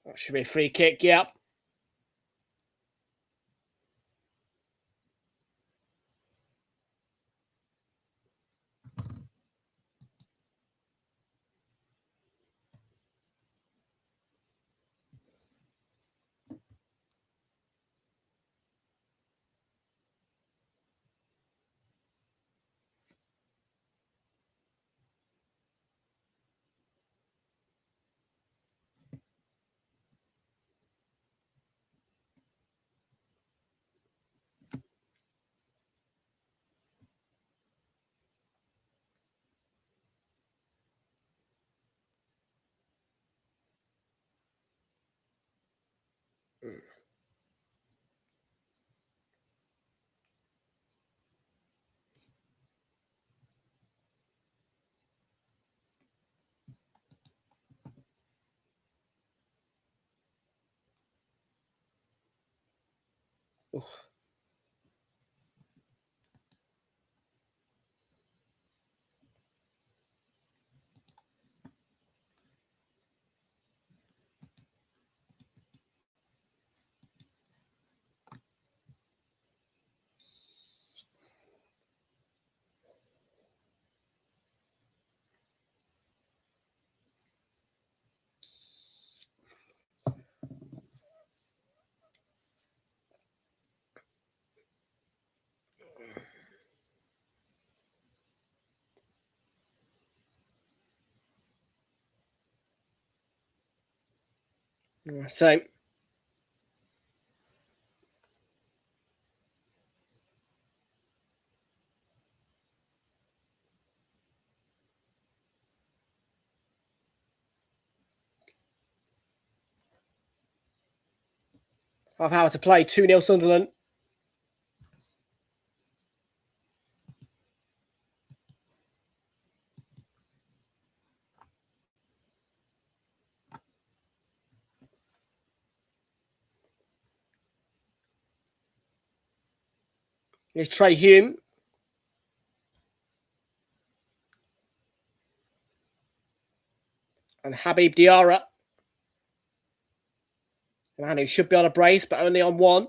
That should be a free kick, yep. Oof. So half hour to play, 2-0 Sunderland. Here's Trey Hume. And Habib Diarra. Man who should be on a brace, but only on one.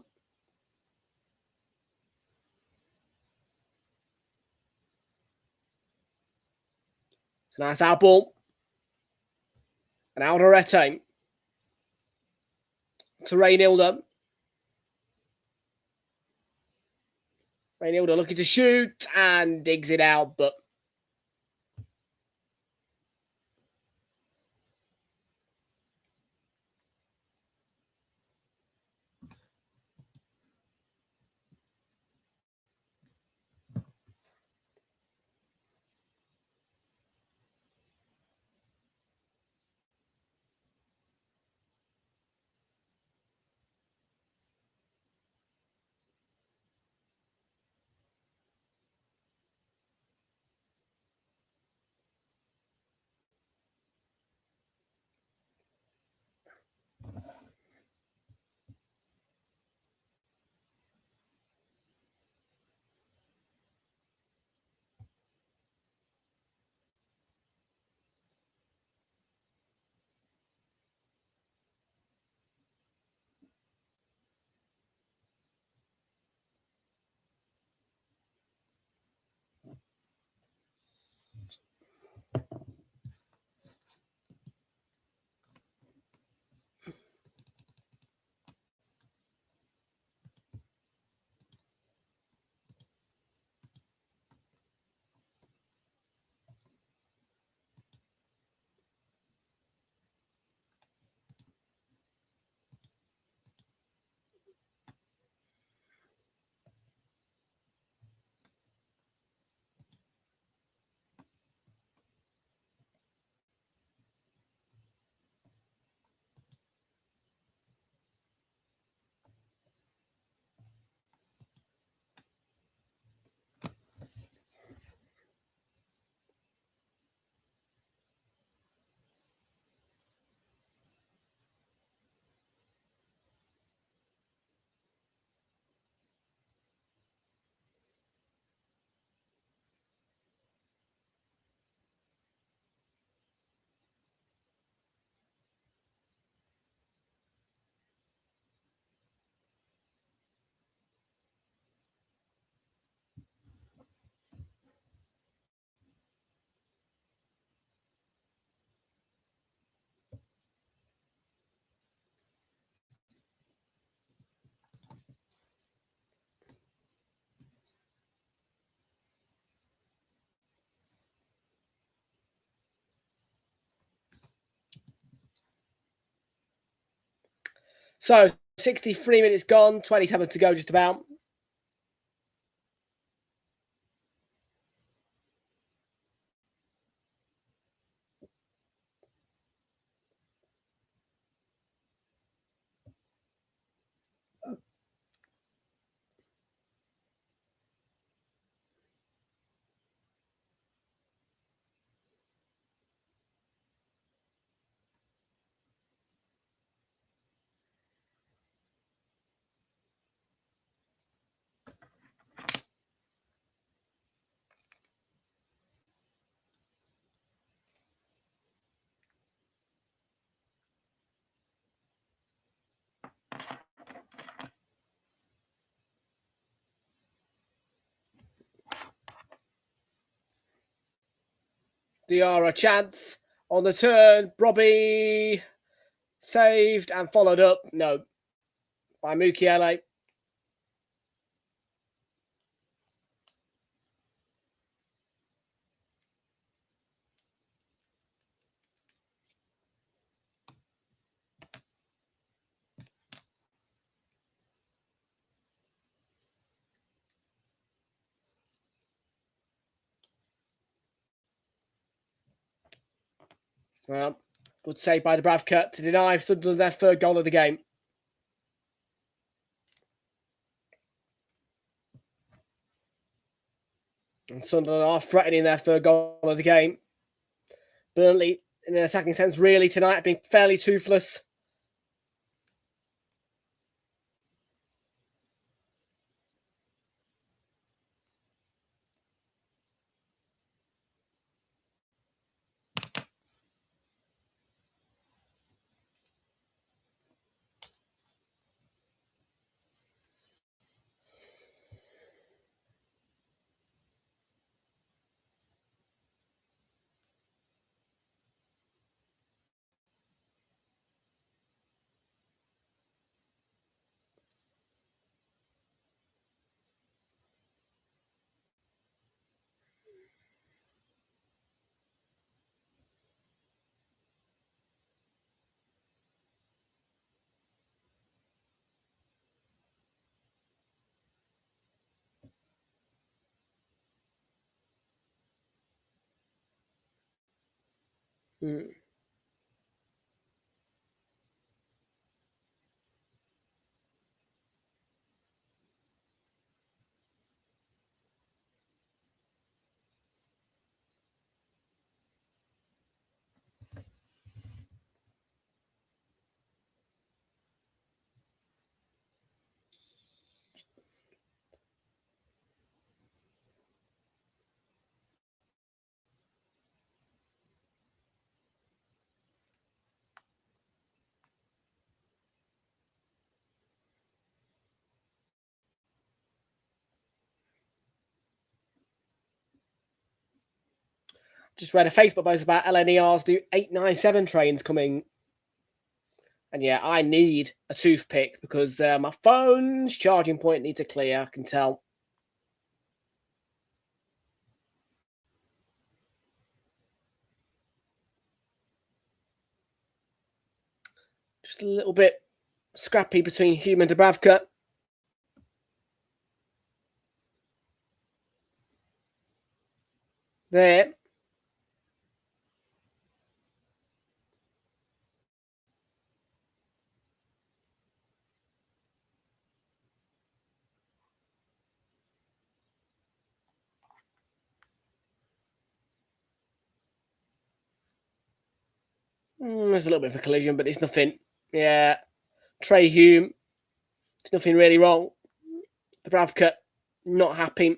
So now it's our ball. And Alderete. To Realltom. Realltom looking to shoot and digs it out, but So 63 minutes gone, 27 to go just about. Diarra chance on the turn. Robbie saved and followed up. No. By Mukiele. Well, good save by the Bravka to deny Sunderland their third goal of the game. And Sunderland are threatening their third goal of the game. Burnley, in an attacking sense, really tonight have been fairly toothless. Just read a Facebook post about LNER's new 897 trains coming. And yeah, I need a toothpick because my phone's charging point needs a clear, I can tell. Just a little bit scrappy between Hume and Dubravka. There. There's a little bit of a collision, but it's nothing. Yeah. Trey Hume. There's nothing really wrong. Dubravka not happy.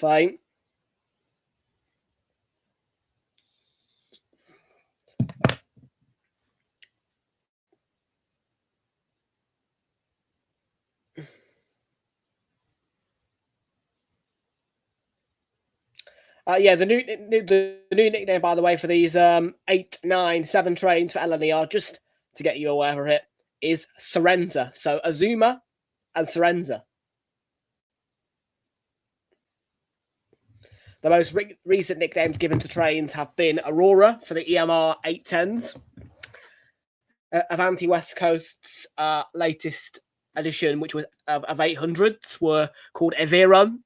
Fine. Yeah, the new nickname, by the way, for these 8, 9, 7 trains for LNER, just to get you aware of it, is Serenza. So Azuma and Serenza. The most recent nicknames given to trains have been Aurora for the EMR 810s. Avanti West Coast's latest edition, which was of 800s, were called Eviron.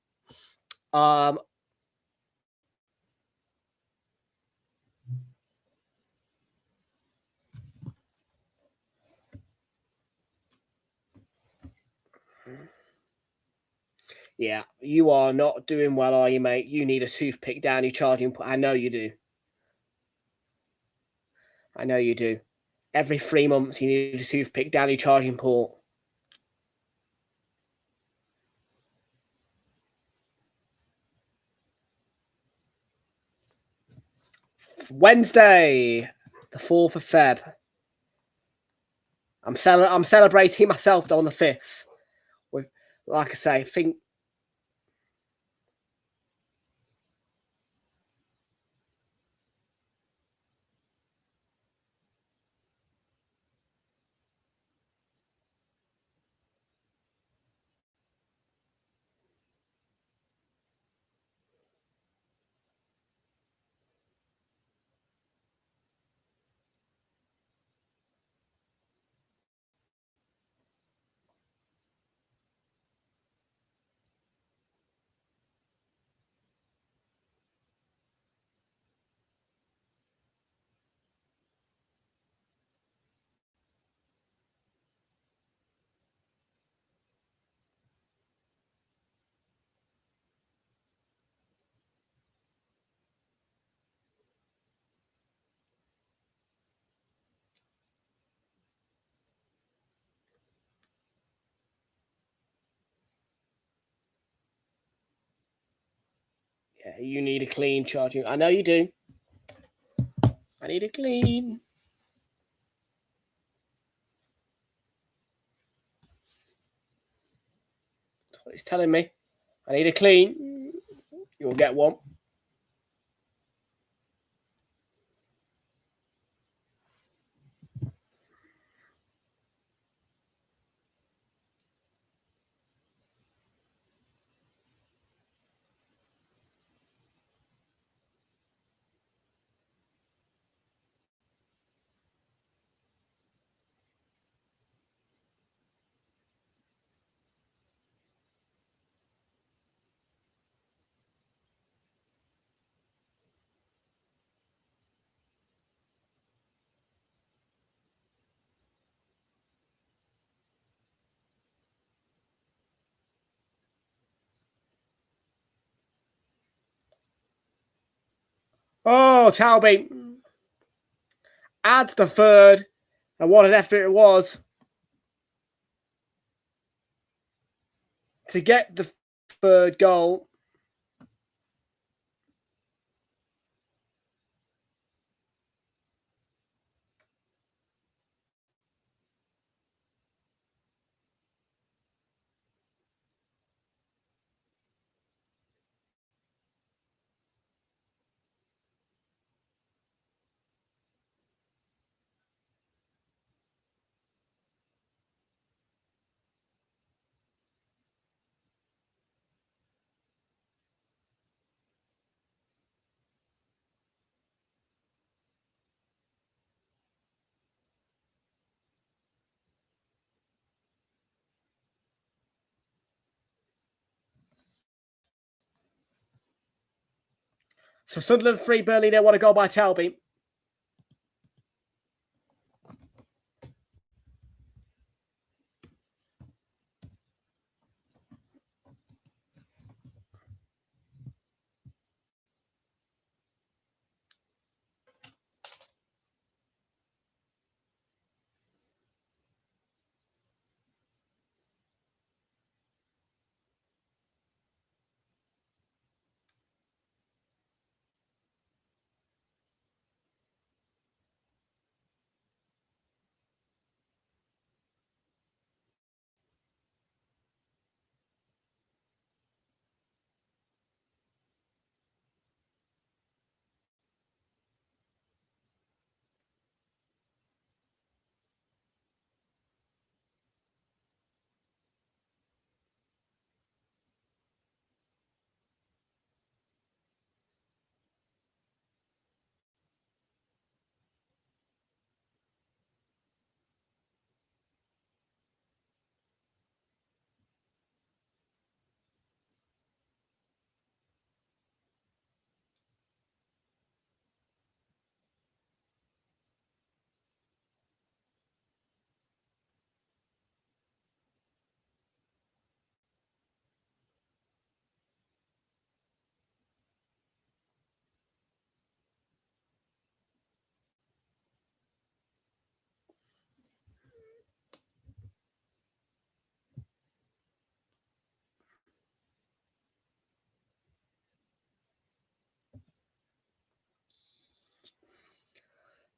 Yeah, you are not doing well, are you, mate? You need a toothpick down your charging port. I know you do. I know you do. Every 3 months, you need a toothpick down your charging port. Wednesday, the 4th of Feb. I'm celebrating myself on the 5th. With, like I say, think. Yeah, you need a clean charging. I know you do. I need a clean. That's what he's telling me. I need a clean. You'll get one. Oh, Talby adds the third, and what an effort it was to get the third goal. So Sunderland 3, Burnley, they want to go by Talby.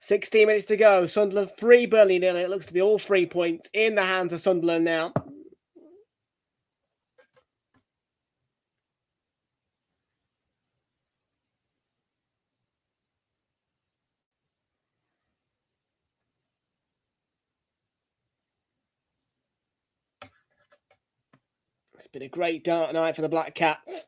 16 minutes to go. Sunderland 3, Burnley 0. It looks to be all 3 points in the hands of Sunderland now. It's been a great dark night for the Black Cats.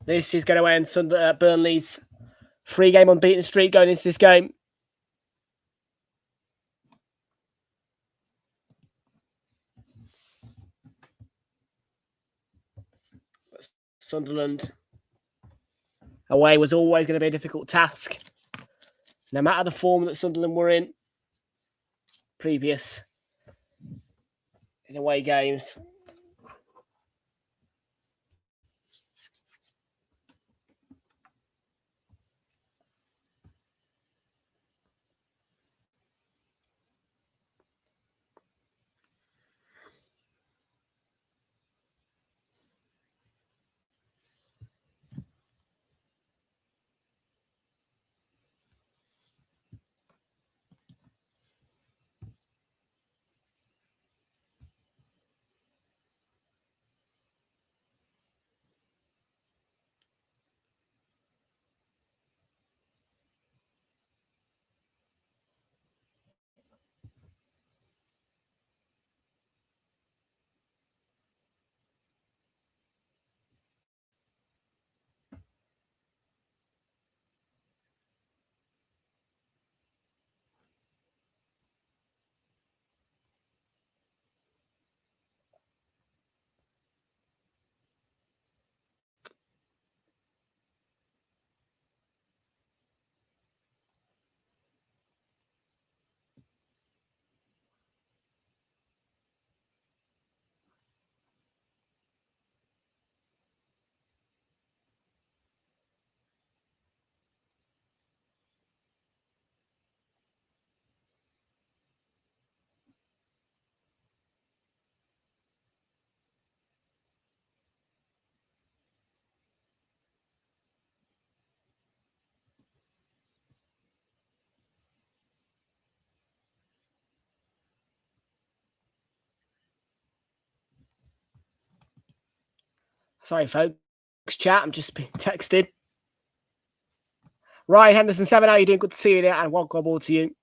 This is going to end Burnley's 3-game unbeaten streak going into this game. Sunderland away was always going to be a difficult task. No matter the form that Sunderland were in previous in away games. Sorry, folks. Chat, I'm just being texted. Ryan Henderson 7, how are you doing? Good to see you there, and welcome aboard to you.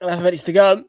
11 minutes to go.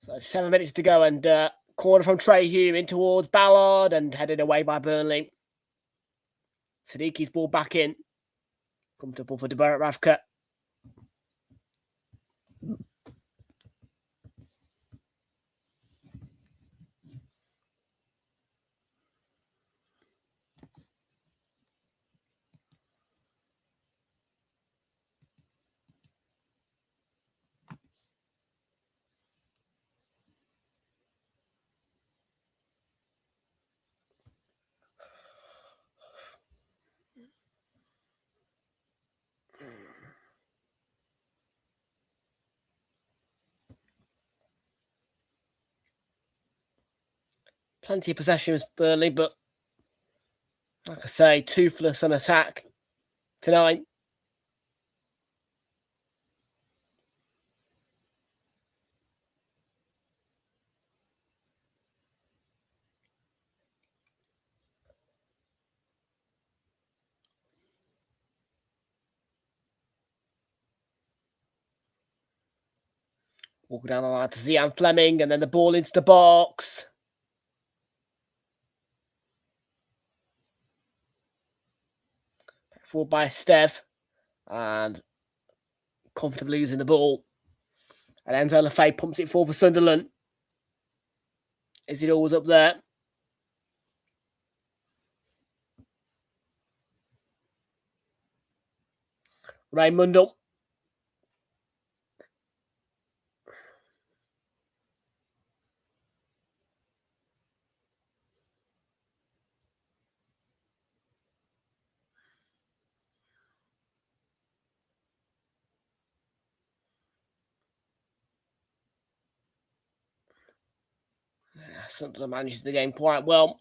So 7 minutes to go, and corner from Trey Hume in towards Ballard and headed away by Burnley. Sadiqi's ball back in. Comfortable for Deborah Ravka. Plenty of possessions, Burnley, but like I say, toothless on attack tonight. Walking down the line to Zian Fleming, and then the ball into the box. Forward by Stev, and comfortably using the ball. And Enzo Lefebvre pumps it forward for Sunderland. Is it always up there? Raimundo. Sunderland manages the game quite well.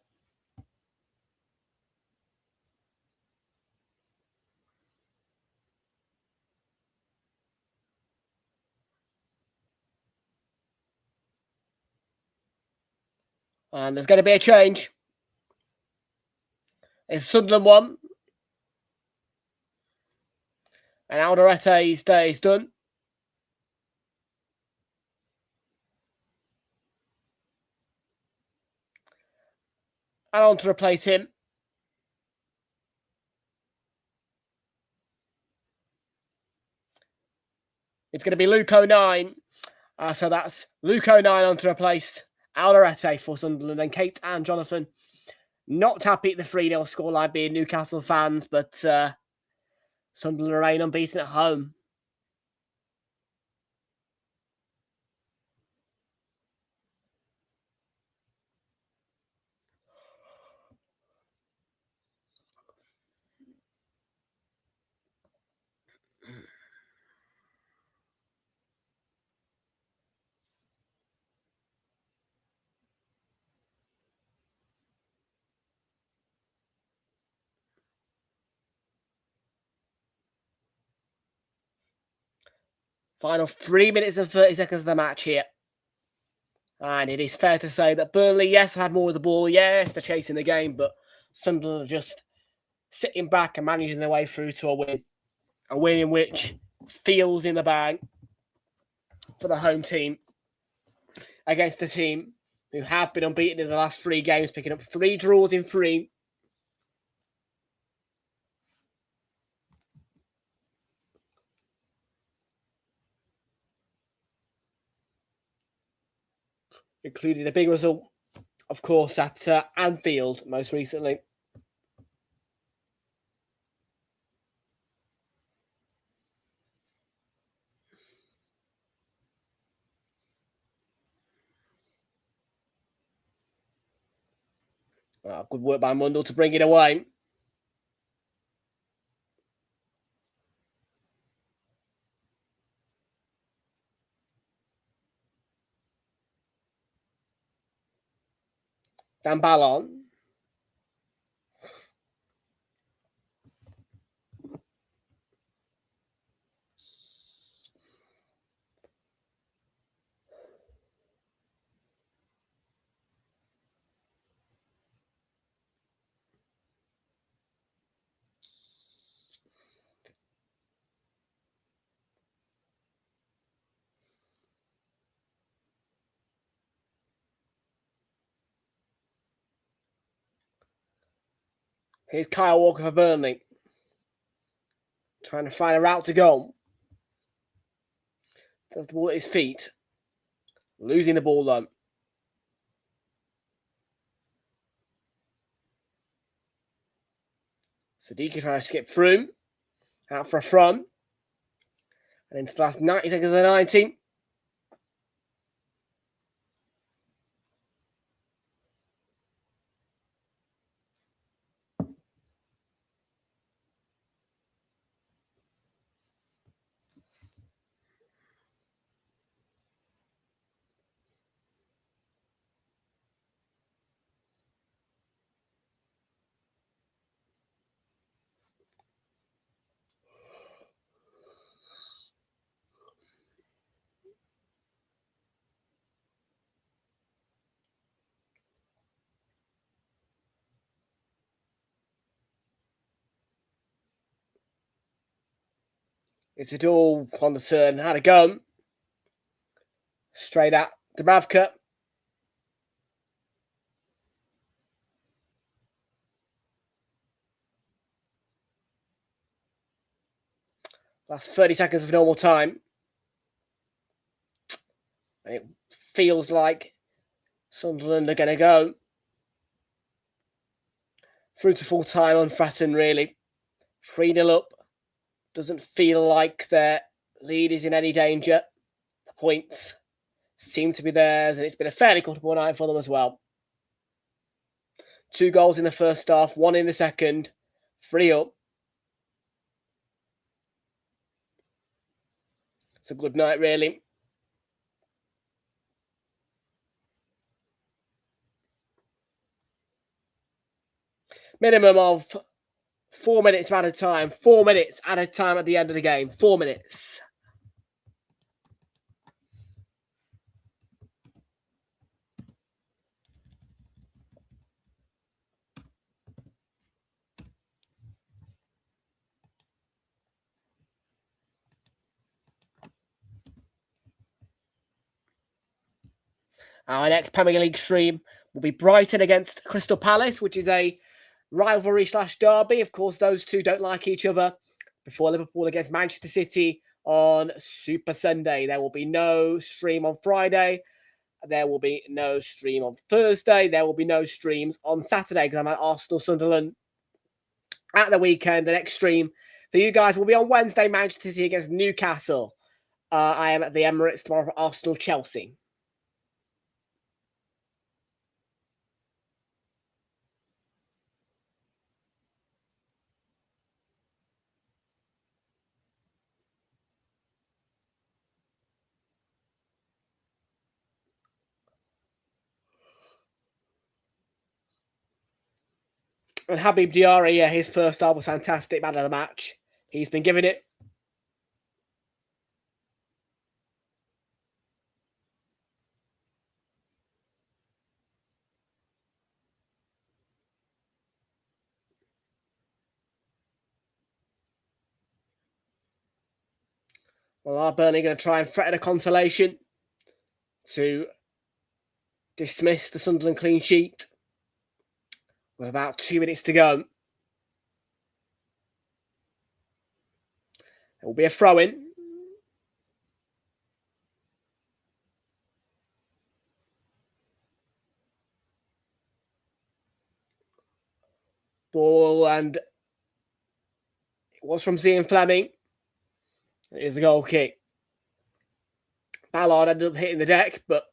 And there's going to be a change. It's Sunderland 1. And Alderete's day is done. And on to replace him. It's going to be Luke 09. So that's Luke 09 on to replace Alderete for Sunderland. And Kate and Jonathan not happy at the 3-0 scoreline, being Newcastle fans, but Sunderland remain unbeaten at home. Final 3 minutes and 30 seconds of the match here. And it is fair to say that Burnley, yes, had more of the ball. Yes, they're chasing the game, but Sunderland are just sitting back and managing their way through to a win. A win in which feels in the bag for the home team against a team who have been unbeaten in the last 3 games, picking up 3 draws in 3. Including a big result, of course, at Anfield most recently. Good work by Mundell to bring it away. Dan Ballon. Here's Kyle Walker for Burnley. Trying to find a route to goal. Does the ball at his feet. Losing the ball though. Sadiq trying to skip through. Out for a from. And into the last 90 seconds of the 90. It's a all on the turn. Had a go. Straight at Dubravka. Last 30 seconds of normal time. And it feels like Sunderland are going to go through to full time unthreatened, really. 3-0 up. Doesn't feel like their lead is in any danger. The points seem to be theirs, and it's been a fairly comfortable night for them as well. 2 goals in the first half, 1 in the second, 3 up. It's a good night, really. Minimum of 4 minutes at a time. 4 minutes at a time at the end of the game. 4 minutes. Our next Premier League stream will be Brighton against Crystal Palace, which is a rivalry/derby. Of course, those two don't like each other. Before Liverpool against Manchester City on Super Sunday. There will be no stream on Friday. There will be no stream on Thursday. There will be no streams on Saturday because I'm at Arsenal Sunderland at the weekend. The next stream for you guys will be on Wednesday, Manchester City against Newcastle. I am at the Emirates tomorrow for Arsenal Chelsea. And Habib Diarra, yeah, his first half was fantastic, man of the match. He's been giving it. Well, are Burnley going to try and threaten a consolation to dismiss the Sunderland clean sheet with about 2 minutes to go? It will be a throw-in. Ball, and it was from Zian Fleming. It is a goal kick. Ballard ended up hitting the deck, but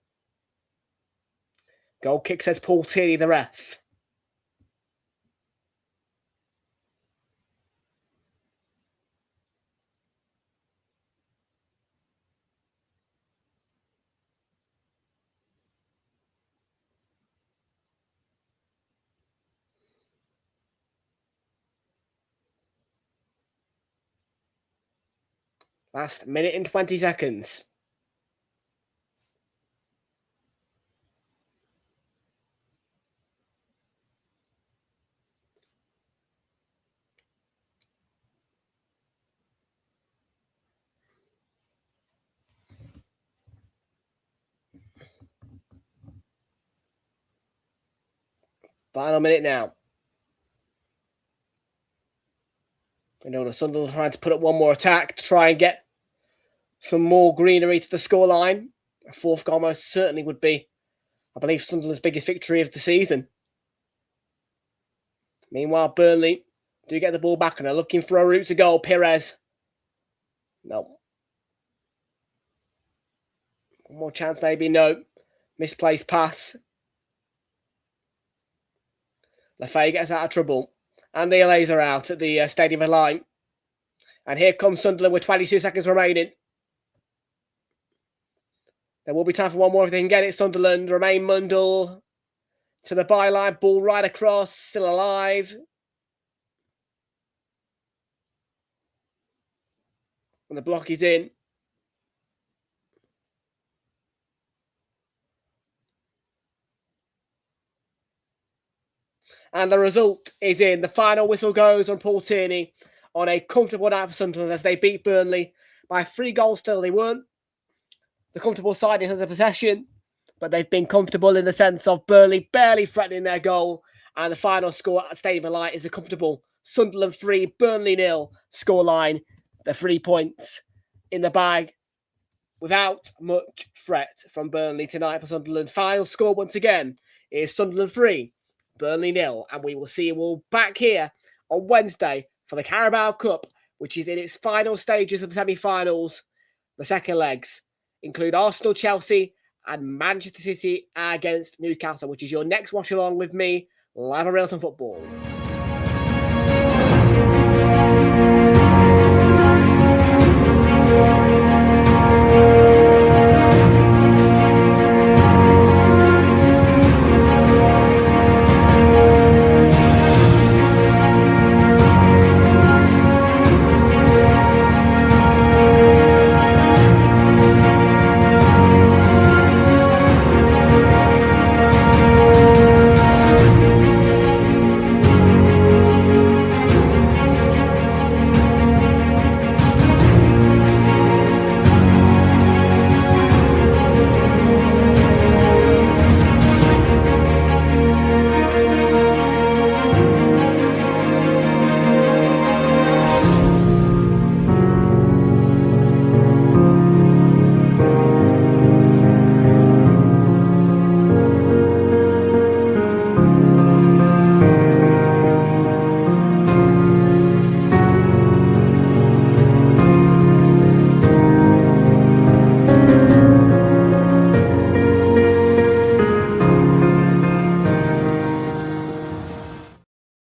goal kick, says Paul Tierney, the ref. Last minute and 20 seconds. Final minute now. You know, the Sunderland trying to put up one more attack to try and get some more greenery to the scoreline. A fourth goal most certainly would be, I believe, Sunderland's biggest victory of the season. Meanwhile, Burnley do get the ball back and are looking for a route to goal. Perez. No. One more chance, maybe. No. Misplaced pass. Lafay gets out of trouble. And the LAs are out at the stadium line. And here comes Sunderland with 22 seconds remaining. There will be time for one more if they can get it. Sunderland, Romain Mundle to the byline. Ball right across. Still alive. And the block is in. And the result is in. The final whistle goes on Paul Tierney on a comfortable night for Sunderland as they beat Burnley by 3 goals still. They weren't the comfortable side in terms of possession, but they've been comfortable in the sense of Burnley barely threatening their goal, and the final score at Stadium of Light is a comfortable Sunderland 3, Burnley 0 scoreline. The 3 points in the bag without much threat from Burnley tonight for Sunderland. Final score once again is Sunderland 3, Burnley 0, and we will see you all back here on Wednesday for the Carabao Cup, which is in its final stages of the semi-finals. The second legs include Arsenal, Chelsea, and Manchester City against Newcastle, which is your next watch along with me live on Realltom Football.